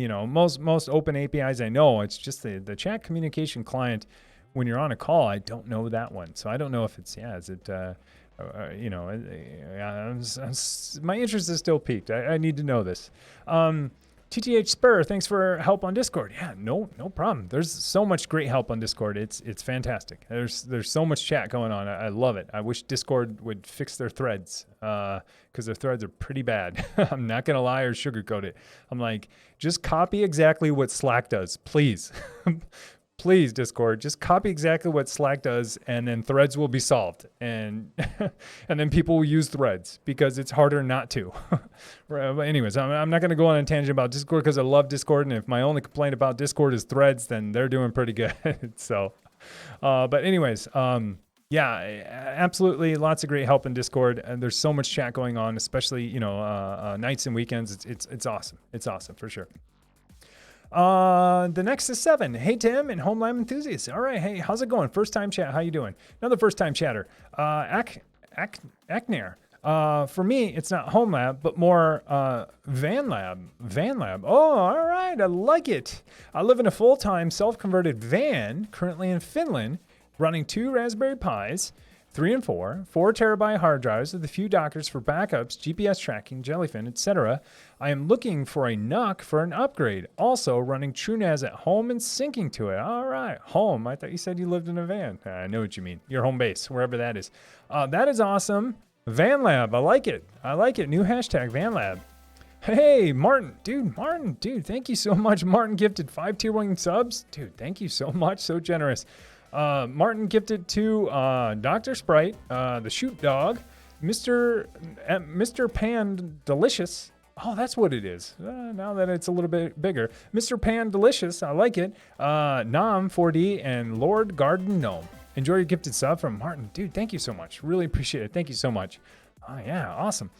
Most open APIs I know. It's just the chat communication client. When you're on a call, I don't know that one. So I don't know if it's, my interest is still piqued. I need to know this. TTH Spur, thanks for help on Discord. Yeah, no problem. There's so much great help on Discord. It's fantastic. There's so much chat going on. I love it. I wish Discord would fix their threads because their threads are pretty bad. I'm not going to lie or sugarcoat it. I'm like, just copy exactly what Slack does, please. Please, Discord, just copy exactly what Slack does, and then threads will be solved. And and then people will use threads because it's harder not to. But anyways, I'm not going to go on a tangent about Discord because I love Discord. And if my only complaint about Discord is threads, then they're doing pretty good. So, but anyways, yeah, absolutely. Lots of great help in Discord. And there's so much chat going on, especially, nights and weekends. It's awesome. It's awesome for sure. The next is 7. Hey, Tim and Home Lab enthusiasts. All right. Hey, how's it going? First time chat. How you doing? Another first time chatter. Akner. For me, it's not home lab, but more van lab. Oh, all right. I like it. I live in a full-time self-converted van currently in Finland, running 2 Raspberry Pis, 3 and 4, 4 terabyte hard drives with a few Dockers for backups, GPS tracking, Jellyfin, etc. I am looking for a NUC for an upgrade. Also running TrueNAS at home and syncing to it. All right, home. I thought you said you lived in a van. I know what you mean. Your home base, wherever that is. That is awesome. Van Lab, I like it. I like it. New hashtag Van Lab. Hey, Martin, thank you so much. Martin gifted 5 tier 1 subs. Dude, thank you so much. So generous. Martin gifted to Dr. Sprite, the Shoot Dog, Mr. Pan Delicious. Oh, that's what it is. Now that it's a little bit bigger. Mr. Pan Delicious, I like it. Nam 4D and Lord Garden Gnome. Enjoy your gifted sub from Martin. Dude, thank you so much. Really appreciate it. Thank you so much. Oh, yeah, awesome.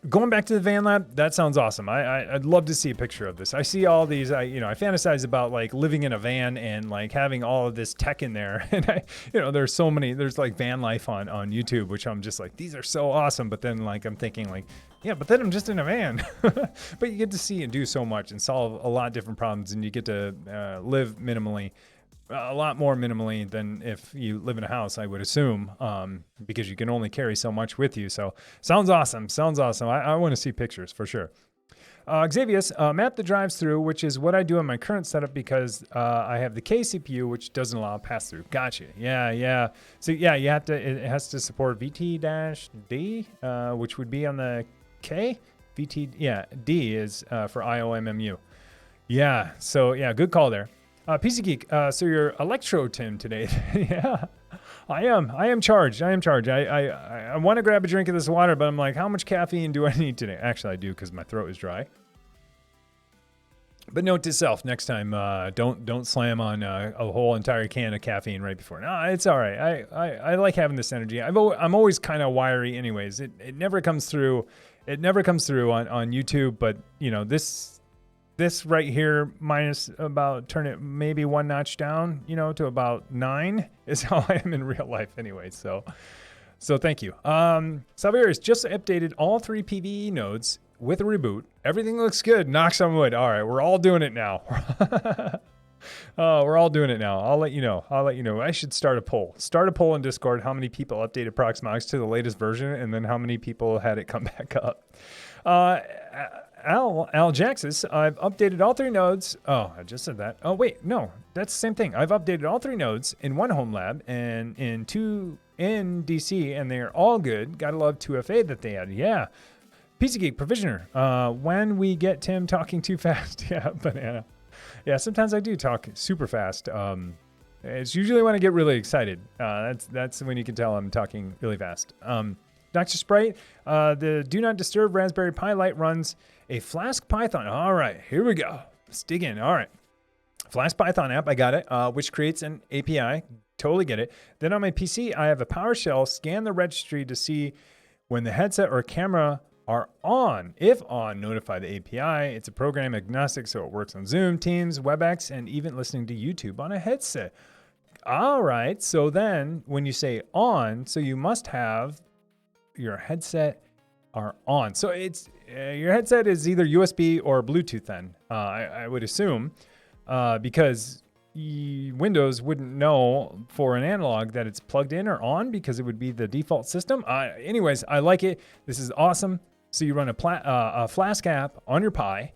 Going back to the Van Lab, that sounds awesome. I'd love to see a picture of this. I see all these, I fantasize about like living in a van and like having all of this tech in there. And there's so many, there's like van life on YouTube, which I'm just like, these are so awesome. But then like, I'm thinking like, yeah, but then I'm just in a van. But you get to see and do so much and solve a lot of different problems, and you get to live minimally. A lot more minimally than if you live in a house, I would assume, because you can only carry so much with you. So sounds awesome. I want to see pictures for sure. Xavius, map the drives through, which is what I do in my current setup because I have the K CPU, which doesn't allow pass through. Gotcha. Yeah. So yeah, it has to support VT-D, which would be on the K. D is for IOMMU. Yeah. So yeah, good call there. PC Geek, so you're Electro Tim today. Yeah, I am charged. I want to grab a drink of this water, but I'm like, how much caffeine do I need today? Actually, I do because my throat is dry. But note to self, next time, don't slam on a whole entire can of caffeine right before. No, it's all right. I like having this energy. I'm always kind of wiry anyways. It never comes through. It never comes through on YouTube, but this right here minus about, turn it maybe one notch down, to about 9 is how I am in real life anyway. So thank you. Salverius just updated all 3 PVE nodes with a reboot. Everything looks good. Knock on wood. All right, we're all doing it now. We're all doing it now. I'll let you know. I should start a poll. Start a poll in Discord. How many people updated Proxmox to the latest version, and then how many people had it come back up? Al Jaxis, I've updated all 3 nodes. Oh, I just said that. Oh, wait, no, that's the same thing. I've updated all 3 nodes in 1 home lab and in 2 in DC, and they're all good. Gotta love 2FA that they added. Yeah. PC Geek Provisioner. When we get Tim talking too fast. Yeah, banana. Yeah, sometimes I do talk super fast. It's usually when I get really excited. That's when you can tell I'm talking really fast. Dr. Sprite, the Do Not Disturb Raspberry Pi Lite runs a Flask Python. All right, here we go. Let's dig in. All right. Flask Python app, I got it, which creates an API. Totally get it. Then on my PC, I have a PowerShell scan the registry to see when the headset or camera are on. If on, notify the API. It's a program agnostic, so it works on Zoom, Teams, WebEx, and even listening to YouTube on a headset. All right, so then when you say on, so you must have your headset are on. So it's your headset is either USB or Bluetooth then, I would assume, because Windows wouldn't know for an analog that it's plugged in or on because it would be the default system. Anyways, I like it. This is awesome. So you run a Flask app on your Pi,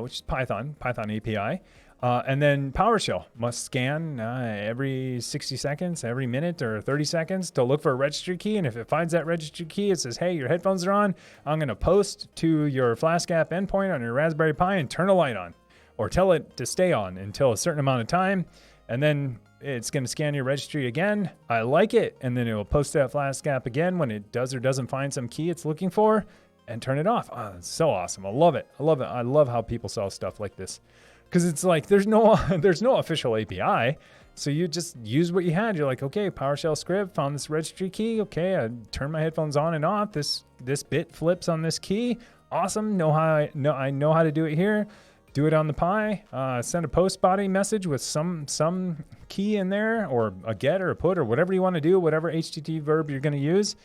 which is Python API. And then PowerShell must scan every 60 seconds, every minute or 30 seconds to look for a registry key. And if it finds that registry key, it says, hey, your headphones are on. I'm going to post to your Flask app endpoint on your Raspberry Pi and turn a light on, or tell it to stay on until a certain amount of time. And then it's going to scan your registry again. I like it. And then it will post that Flask app again when it does or doesn't find some key it's looking for and turn it off. Oh, it's so awesome. I love it. I love how people sell stuff like this. Because it's like there's no official API, so you just use what you had. You're like, okay, PowerShell script found this registry key. Okay, I turn my headphones on and off. This bit flips on this key. Awesome. I know how to do it here. Do it on the Pi. Send a post body message with some key in there, or a get or a put or whatever you want to do, whatever HTTP verb you're going to use,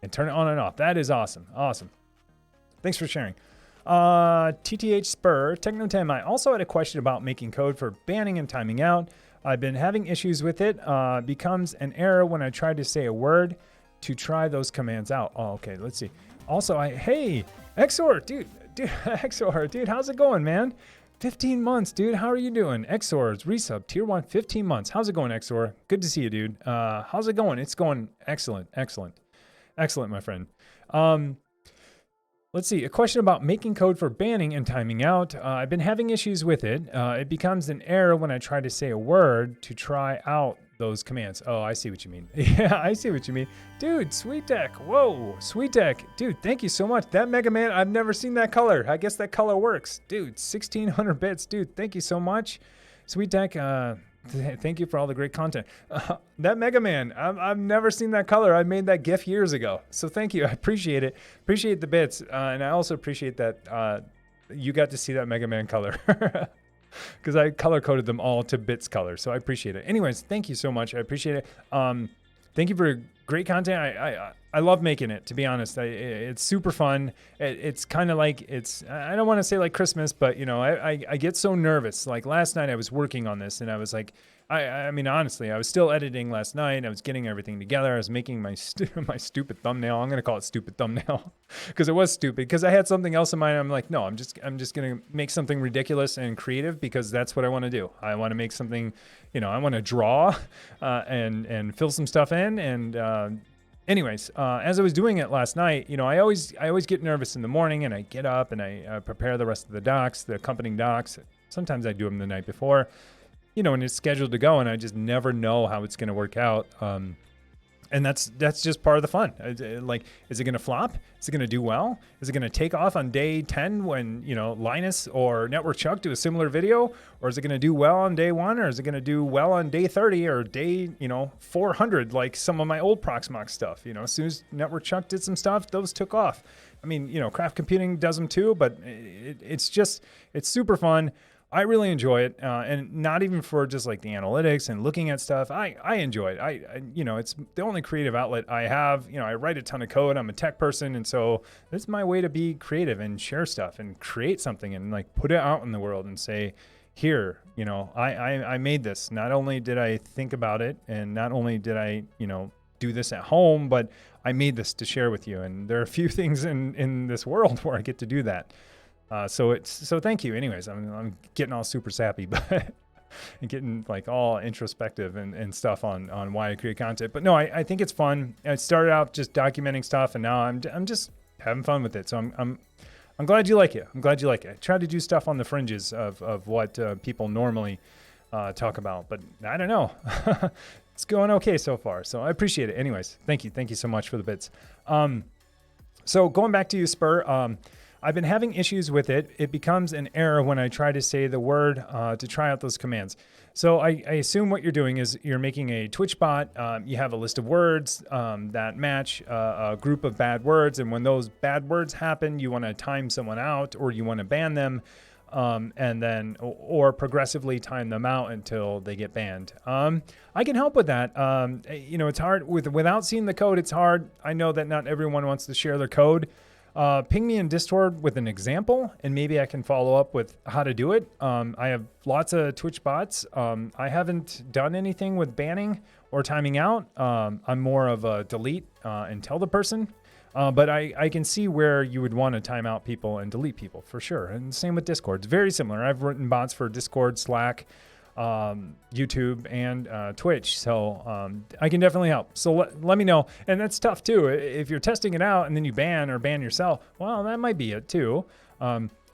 and turn it on and off. That is awesome. Awesome. Thanks for sharing. TTH Spur, Techno 10. I also had a question about making code for banning and timing out. I've been having issues with it. Becomes an error when I try to say a word to try those commands out. Oh, okay. Let's see. Also, hey, Exor, dude, Exor, dude, how's it going, man? 15 months, dude. How are you doing? Exor's resub, tier 1, 15 months. How's it going, Exor? Good to see you, dude. How's it going? It's going excellent, my friend. Let's see. A question about making code for banning and timing out. I've been having issues with it. It becomes an error when I try to say a word to try out those commands. Oh, I see what you mean. Yeah, I see what you mean. Dude, Sweet Deck. Whoa, Sweet Deck. Dude, thank you so much. That Mega Man, I've never seen that color. I guess that color works. Dude, 1600 bits. Dude, thank you so much. Sweet Deck, thank you for all the great content. That Mega Man, I've never seen that color. I made that GIF years ago. So thank you. I appreciate it. Appreciate the bits. And I also appreciate that you got to see that Mega Man color. Because I color coded them all to bits color. So I appreciate it. Anyways, thank you so much. I appreciate it. Thank you for great content. I love making it, to be honest. It's super fun. It's kind of like, I don't want to say like Christmas, but you know, I get so nervous. Like last night I was working on this and I was like, I mean, honestly, I was still editing last night. I was getting everything together. I was making my stupid thumbnail. I'm going to call it stupid thumbnail because it was stupid because I had something else in mind. I'm like, no, I'm just going to make something ridiculous and creative because that's what I want to do. I want to make something, you know, I want to draw and fill some stuff in. And anyways, as I was doing it last night, you know, I always get nervous in the morning and I get up and I prepare the rest of the docs, the accompanying docs. Sometimes I do them the night before. You know, and it's scheduled to go, and I just never know how it's going to work out. And that's just part of the fun. Like, is it going to flop? Is it going to do well? Is it going to take off on day 10 when, you know, Linus or Network Chuck do a similar video? Or is it going to do well on day 1? Or is it going to do well on day 30 or day, 400, like some of my old Proxmox stuff? You know, as soon as Network Chuck did some stuff, those took off. I mean, Craft Computing does them too, but it's super fun. I really enjoy it, and not even for just like the analytics and looking at stuff. I enjoy it. I it's the only creative outlet I have. I write a ton of code. I'm a tech person, and so it's my way to be creative and share stuff and create something and like put it out in the world and say, here, I made this. Not only did I think about it, and not only did I, do this at home, but I made this to share with you. And there are a few things in this world where I get to do that. So thank you. Anyways, I'm getting all super sappy, but and getting like all introspective and stuff on why I create content. But no, I think it's fun. I started out just documenting stuff, and now I'm just having fun with it. So I'm glad you like it. I'm glad you like it. I try to do stuff on the fringes of what people normally talk about, but I don't know. It's going okay so far. So I appreciate it. Anyways, thank you so much for the bits. So going back to you, Spur. I've been having issues with it. It becomes an error when I try to say the word to try out those commands. So I assume what you're doing is you're making a Twitch bot. You have a list of words that match a group of bad words. And when those bad words happen, you want to time someone out or you want to ban them and then or progressively time them out until they get banned. I can help with that. It's hard without seeing the code. It's hard. I know that not everyone wants to share their code. Ping me in Discord with an example, and maybe I can follow up with how to do it. I have lots of Twitch bots. I haven't done anything with banning or timing out. I'm more of a delete and tell the person. But I can see where you would want to time out people and delete people for sure. And same with Discord. It's very similar. I've written bots for Discord, Slack, YouTube, and Twitch. So I can definitely help. So let me know. And that's tough too. If you're testing it out and then you ban yourself, well, that might be it too.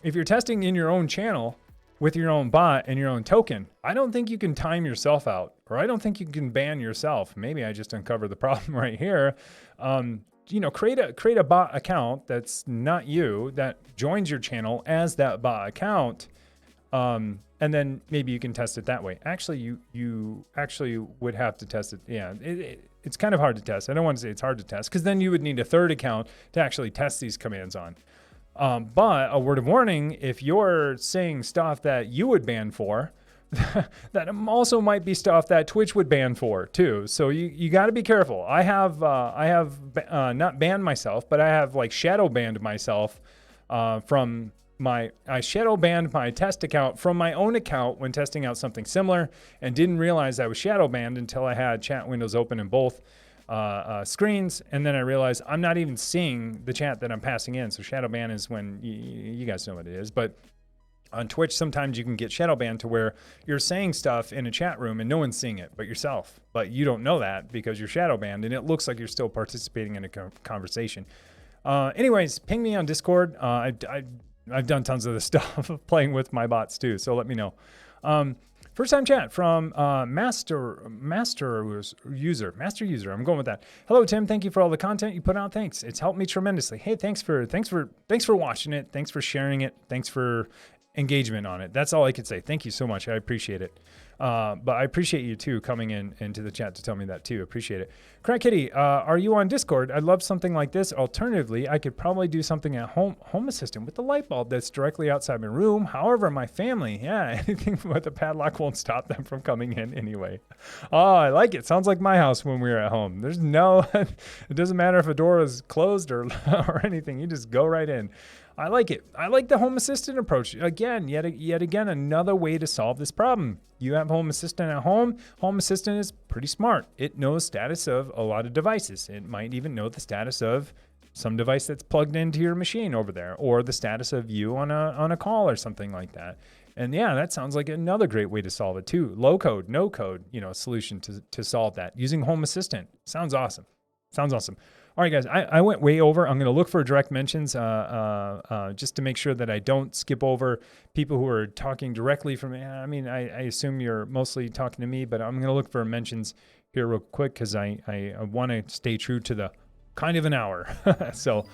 If you're testing in your own channel with your own bot and your own token, I don't think you can time yourself out, or I don't think you can ban yourself. Maybe I just uncovered the problem right here. Create a bot account that's not you, that joins your channel as that bot account. And then maybe you can test it that way. Actually, you actually would have to test it. Yeah, it's kind of hard to test. I don't want to say it's hard to test because then you would need a third account to actually test these commands on. But a word of warning, if you're saying stuff that you would ban for, that also might be stuff that Twitch would ban for too. So you got to be careful. I have not banned myself, but I have like shadow banned myself from I shadow banned my test account from my own account when testing out something similar, and didn't realize I was shadow banned until I had chat windows open in both screens, and then I realized I'm not even seeing the chat that I'm passing in. So shadow ban is when you guys know what it is, but on Twitch, sometimes you can get shadow banned to where you're saying stuff in a chat room and no one's seeing it but yourself. But you don't know that because you're shadow banned and it looks like you're still participating in a conversation. Anyways, ping me on Discord. I've done tons of this stuff, playing with my bots too, so let me know. First time chat from Master User. I'm going with that. Hello, Tim. Thank you for all the content you put out. Thanks. It's helped me tremendously. Hey, thanks for watching it. Thanks for sharing it. Thanks for engagement on it. That's all I could say. Thank you so much. I appreciate it. But I appreciate you too coming into the chat to tell me that too. Appreciate it. Crack Kitty, are you on Discord? I'd love something like this. Alternatively, I could probably do something at home assistant with the light bulb that's directly outside my room. However, my family, anything with a padlock won't stop them from coming in anyway. Oh, I like it. Sounds like my house when we were at home. There's it doesn't matter if a door is closed or anything. You just go right in. I like it. I like the home assistant approach. Again, yet again, another way to solve this problem. You have home assistant at home. Home assistant is pretty smart. It knows status of a lot of devices. It might even know the status of some device that's plugged into your machine over there, or the status of you on a call or something like that. And yeah, that sounds like another great way to solve it too. Low code, no code, solution to solve that using home assistant. Sounds awesome. All right, guys, I went way over. I'm going to look for direct mentions just to make sure that I don't skip over people who are talking directly from me. I mean, I assume you're mostly talking to me, but I'm going to look for mentions here real quick because I want to stay true to the kind of an hour. So,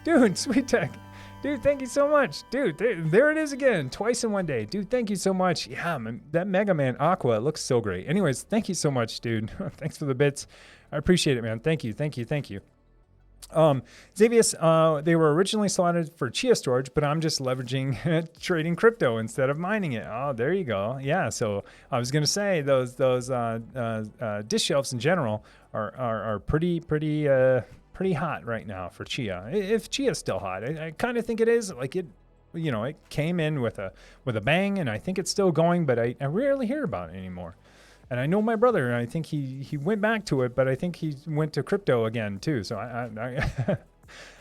dude, Sweet Tech. Dude, thank you so much. Dude, there it is again, twice in one day. Dude, thank you so much. Yeah, man, that Mega Man Aqua looks so great. Anyways, thank you so much, dude. Thanks for the bits. I appreciate it, man. Thank you. Xavius, they were originally slotted for Chia storage, but I'm just leveraging trading crypto instead of mining it. Oh, there you go. Yeah, so I was going to say those disk shelves in general are pretty hot right now for Chia. If Chia's still hot, I kind of think it is. Like it came in with a bang, and I think it's still going, but I rarely hear about it anymore. And I know my brother, and I think he went back to it, but I think he went to crypto again too. So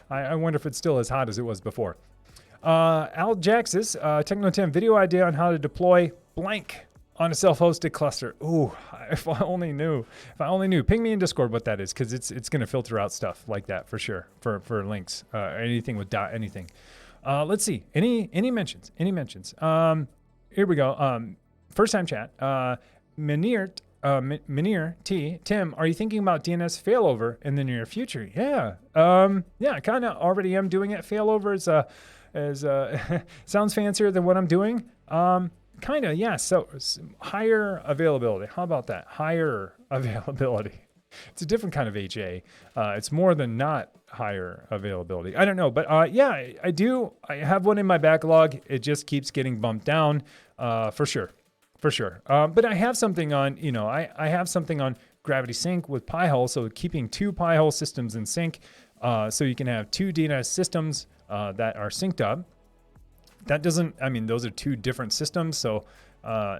I wonder if it's still as hot as it was before. Al Jaxis, Techno 10 video idea on how to deploy blank on a self-hosted cluster. Ooh, if I only knew. Ping me in Discord what that is, because it's going to filter out stuff like that for sure, for links, anything with dot anything. Let's see, any mentions. Here we go. First time chat. Minir T, Tim, are you thinking about DNS failover in the near future? Yeah, I kind of already am doing it. Failover is sounds fancier than what I'm doing. Kind of, yeah. So higher availability. How about that? Higher availability. It's a different kind of HA. It's more than not higher availability. I don't know, but yeah, I do. I have one in my backlog. It just keeps getting bumped down, for sure. But I have something on, I have something on Gravity Sync with Pi-hole. So keeping two Pi-hole systems in sync, so you can have two DNS systems that are synced up. That doesn't, those are two different systems. So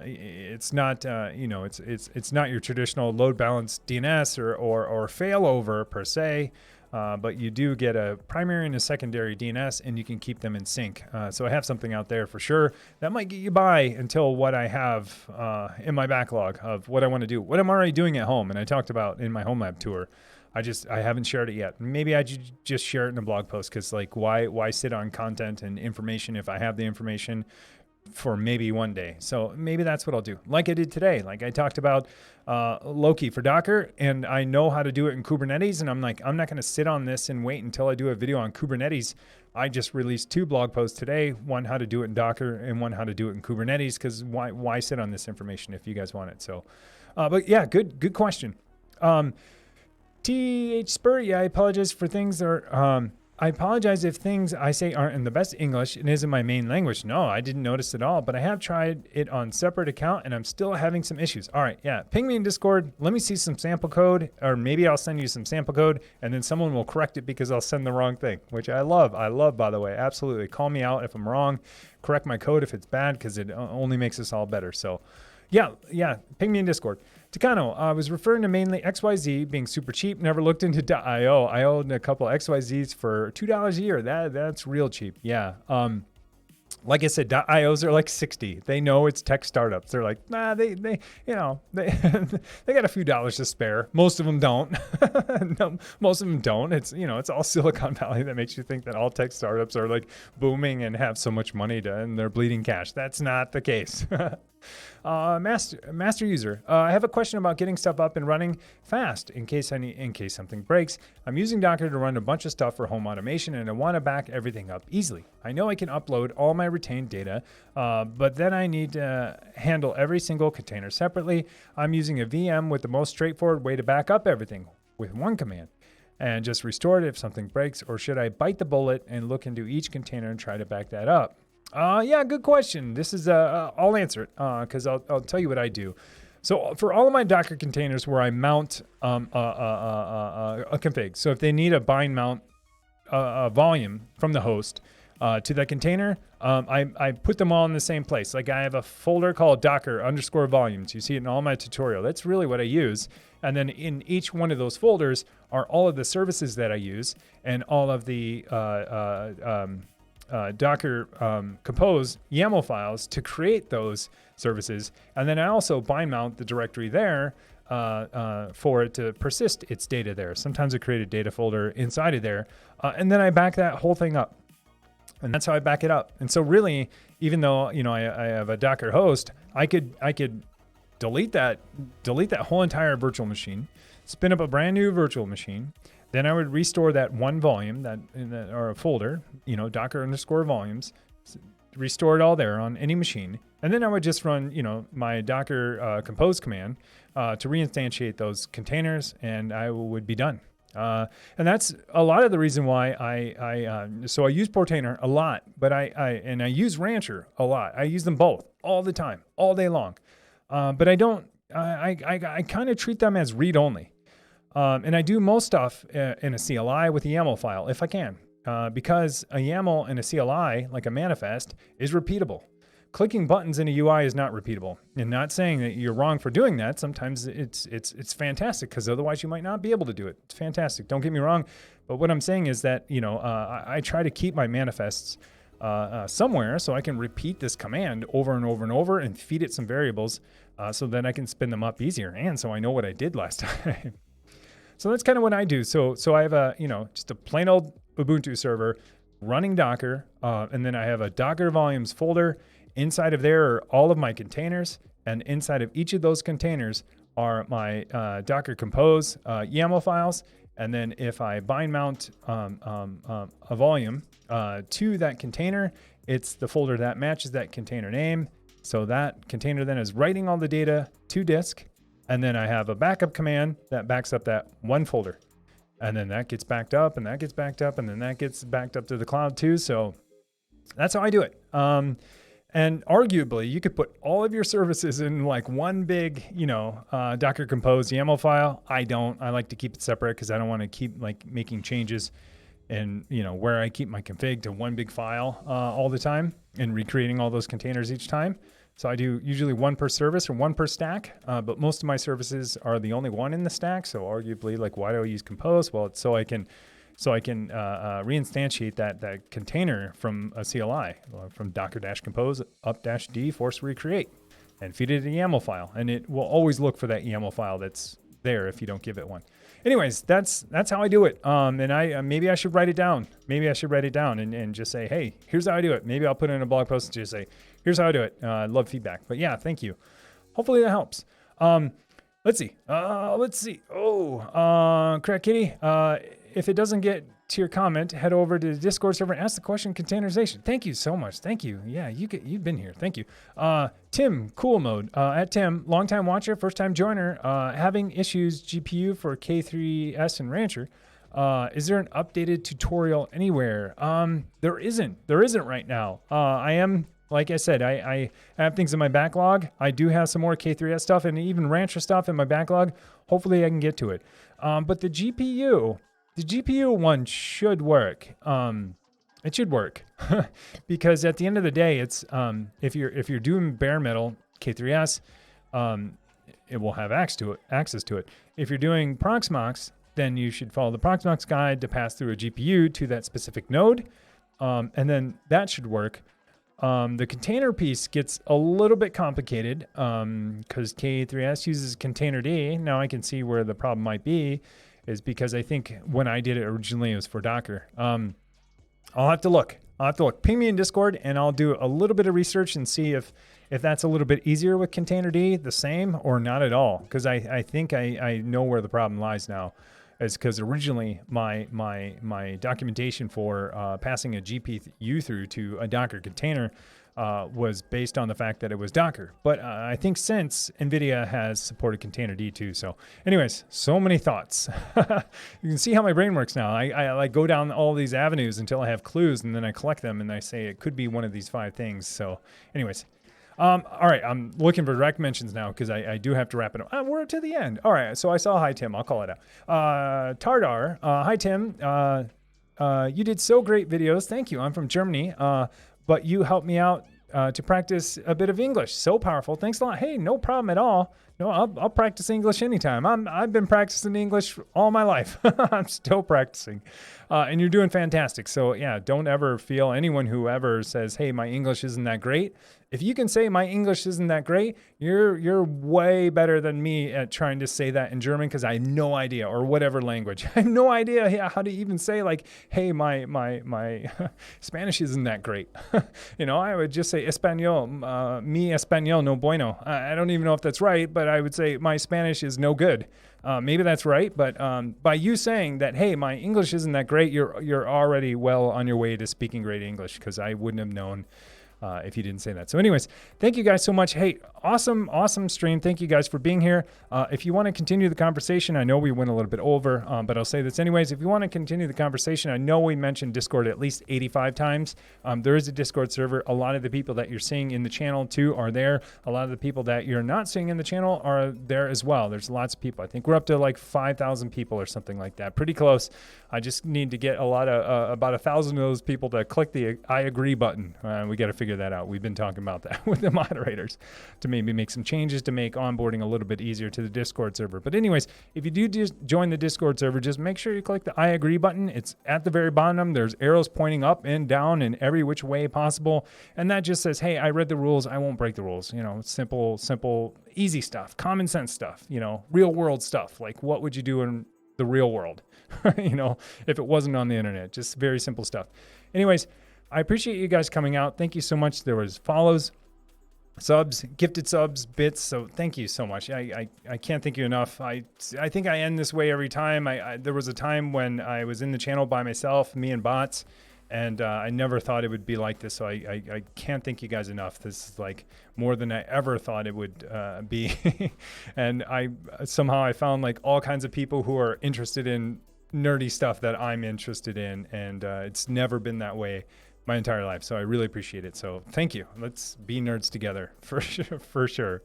it's not, it's not your traditional load balanced DNS or failover per se. But you do get a primary and a secondary DNS, and you can keep them in sync. So I have something out there for sure that might get you by until what I have in my backlog of what I want to do, what I'm already doing at home. And I talked about in my home lab tour. I haven't shared it yet. Maybe I just share it in a blog post, because why sit on content and information if I have the information for maybe one day. So maybe that's what I'll do. Like I did today. Like I talked about Loki for Docker, and I know how to do it in Kubernetes. And I'm like, I'm not going to sit on this and wait until I do a video on Kubernetes. I just released 2 blog posts today, one how to do it in Docker and one how to do it in Kubernetes, because why sit on this information if you guys want it? So, but yeah, good question. TH Spur, yeah, I apologize for things that are, I apologize if things I say aren't in the best English and isn't my main language. No, I didn't notice at all, but I have tried it on separate account and I'm still having some issues. All right, yeah, ping me in Discord. Let me see some sample code, or maybe I'll send you some sample code and then someone will correct it because I'll send the wrong thing, which I love. I love, by the way. Absolutely. Call me out if I'm wrong. Correct my code if it's bad because it only makes us all better. So yeah, ping me in Discord. Takano, I was referring to mainly XYZ being super cheap. Never looked into .io. I owned a couple XYZs for $2 a year. That's real cheap. Yeah. Like I said, .ios are like 60. They know it's tech startups. They're like, nah, they they got a few dollars to spare. Most of them don't. No, most of them don't. It's, it's all Silicon Valley that makes you think that all tech startups are like booming and have so much money and they're bleeding cash. That's not the case. Master user, I have a question about getting stuff up and running fast in case something breaks. I'm using Docker to run a bunch of stuff for home automation and I want to back everything up easily. I know I can upload all my retained data, but then I need to handle every single container separately. I'm using a VM with the most straightforward way to back up everything with one command and just restore it if something breaks, or should I bite the bullet and look into each container and try to back that up? Yeah, good question. This is, I'll answer it because I'll tell you what I do. So for all of my Docker containers where I mount a config, so if they need a bind mount volume from the host to that container, I put them all in the same place. Like I have a folder called Docker_volumes. You see it in all my tutorial. That's really what I use. And then in each one of those folders are all of the services that I use and all of the Docker compose YAML files to create those services. And then I also bind mount the directory there for it to persist its data there. Sometimes I create a data folder inside of there. And then I back that whole thing up. And that's how I back it up. And so really, even though, I have a Docker host, I could delete that whole entire virtual machine, spin up a brand new virtual machine. Then I would restore that one volume or a folder, Docker_volumes, restore it all there on any machine. And then I would just run, my Docker compose command to reinstantiate those containers, and I would be done. And that's a lot of the reason why I use Portainer a lot, but I use Rancher a lot. I use them both all the time, all day long. But I kind of treat them as read only. And I do most stuff in a CLI with a YAML file if I can, because a YAML in a CLI, like a manifest, is repeatable. Clicking buttons in a UI is not repeatable. And not saying that you're wrong for doing that. Sometimes it's fantastic because otherwise you might not be able to do it. It's fantastic. Don't get me wrong. But what I'm saying is that, I try to keep my manifests somewhere so I can repeat this command over and over and over and feed it some variables so that I can spin them up easier. And so I know what I did last time. So that's kind of what I do. So I have just a plain old Ubuntu server running Docker, and then I have a Docker volumes folder. Inside of there are all of my containers, and inside of each of those containers are my Docker compose YAML files. And then if I bind mount a volume to that container, it's the folder that matches that container name. So that container then is writing all the data to disk. And then I have a backup command that backs up that one folder. And then that gets backed up, and that gets backed up, and then that gets backed up to the cloud too. So that's how I do it. And arguably, you could put all of your services in like one big, Docker compose YAML file. I don't. I like to keep it separate because I don't want to keep like making changes and, where I keep my config to one big file all the time and recreating all those containers each time. So I do usually one per service or one per stack, but most of my services are the only one in the stack. So arguably, like, why do I use compose? Well, it's so I can reinstantiate that container from a CLI, from docker-compose up-d force recreate, and feed it a YAML file. And it will always look for that YAML file that's there if you don't give it one. Anyways, that's how I do it. And I maybe I should write it down. And just say, hey, here's how I do it. Maybe I'll put it in a blog post and just say, here's how I do it. I'd love feedback. But yeah, thank you. Hopefully that helps. Let's see. Crack Kitty. If it doesn't get to your comment, head over to the Discord server and ask the question containerization. Thank you so much. Thank you. Yeah, you've been here. Thank you. Tim, cool mode. At Tim, longtime watcher, first time joiner, having issues GPU for K3S and Rancher. Is there an updated tutorial anywhere? There isn't right now. I am, like I said, I have things in my backlog. I do have some more K3S stuff and even Rancher stuff in my backlog. Hopefully I can get to it. But the GPU one should work. It should work because at the end of the day, it's if you're doing bare metal K3S, it will have access to it. If you're doing Proxmox, then you should follow the Proxmox guide to pass through a GPU to that specific node, and then that should work. The container piece gets a little bit complicated because K3S uses containerd. Now I can see where the problem might be, is because I think when I did it originally, it was for Docker. I'll have to look. Ping me in Discord, and I'll do a little bit of research and see if that's a little bit easier with containerd, the same, or not at all. Because I think I know where the problem lies now. Is because originally my documentation for passing a GPU through to a Docker container was based on the fact that it was Docker. But I think since NVIDIA has supported containerd too. So anyways, so many thoughts. You can see how my brain works now. I like go down all these avenues until I have clues, and then I collect them and I say it could be one of these 5 things. So anyways. All right, I'm looking for direct mentions now because I do have to wrap it up. We're to the end. All right, so I saw Hi Tim. I'll call it out. Tardar, hi Tim. You did so great videos. Thank you. I'm from Germany, but you helped me out to practice a bit of English. So powerful. Thanks a lot. Hey, no problem at all. No, I'll practice English anytime. I've been practicing English all my life. I'm still practicing, and you're doing fantastic. So yeah, don't ever feel anyone who ever says, "Hey, my English isn't that great." If you can say my English isn't that great, you're way better than me at trying to say that in German because I have no idea, or whatever language. I have no idea how to even say like, hey, my Spanish isn't that great. I would just say español, mi español no bueno. I don't even know if that's right, but I would say my Spanish is no good. Maybe that's right, but by you saying that, hey, my English isn't that great, you're already well on your way to speaking great English, because I wouldn't have known if you didn't say that. So anyways, thank you guys so much. Hey, awesome stream. Thank you guys for being here. If you want to continue the conversation, I know we went a little bit over, but I'll say this anyways. If you want to continue the conversation, I know we mentioned Discord at least 85 times. There is a Discord server. A lot of the people that you're seeing in the channel too are there. A lot of the people that you're not seeing in the channel are there as well. There's lots of people. I think we're up to like 5,000 people or something like that. Pretty close. I just need to get about 1,000 of those people to click the I agree button. We got to figure that out. We've been talking about that with the moderators to maybe make some changes to make onboarding a little bit easier to the Discord server. But anyways, if you do just join the Discord server, just make sure you click the I agree button. It's at the very bottom. There's arrows pointing up and down in every which way possible. And that just says, hey, I read the rules. I won't break the rules. Simple, easy stuff, common sense stuff, real world stuff. Like what would you do in the real world, if it wasn't on the internet? Just very simple stuff. Anyways, I appreciate you guys coming out. Thank you so much. There was follows, subs, gifted subs, bits. So thank you so much. I can't thank you enough. I think I end this way every time. There was a time when I was in the channel by myself, me and bots, and I never thought it would be like this. So I can't thank you guys enough. This is like more than I ever thought it would be. And I found like all kinds of people who are interested in nerdy stuff that I'm interested in. And it's never been that way my entire life. So I really appreciate it. So thank you. Let's be nerds together for sure.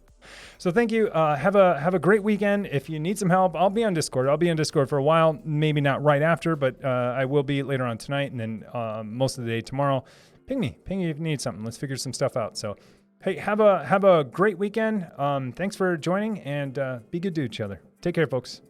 So thank you. Have a great weekend. If you need some help, I'll be on Discord. I'll be on Discord for a while, maybe not right after, but I will be later on tonight, and then most of the day tomorrow. Ping me if you need something. Let's figure some stuff out. So hey, have a great weekend. Thanks for joining, and be good to each other. Take care, folks.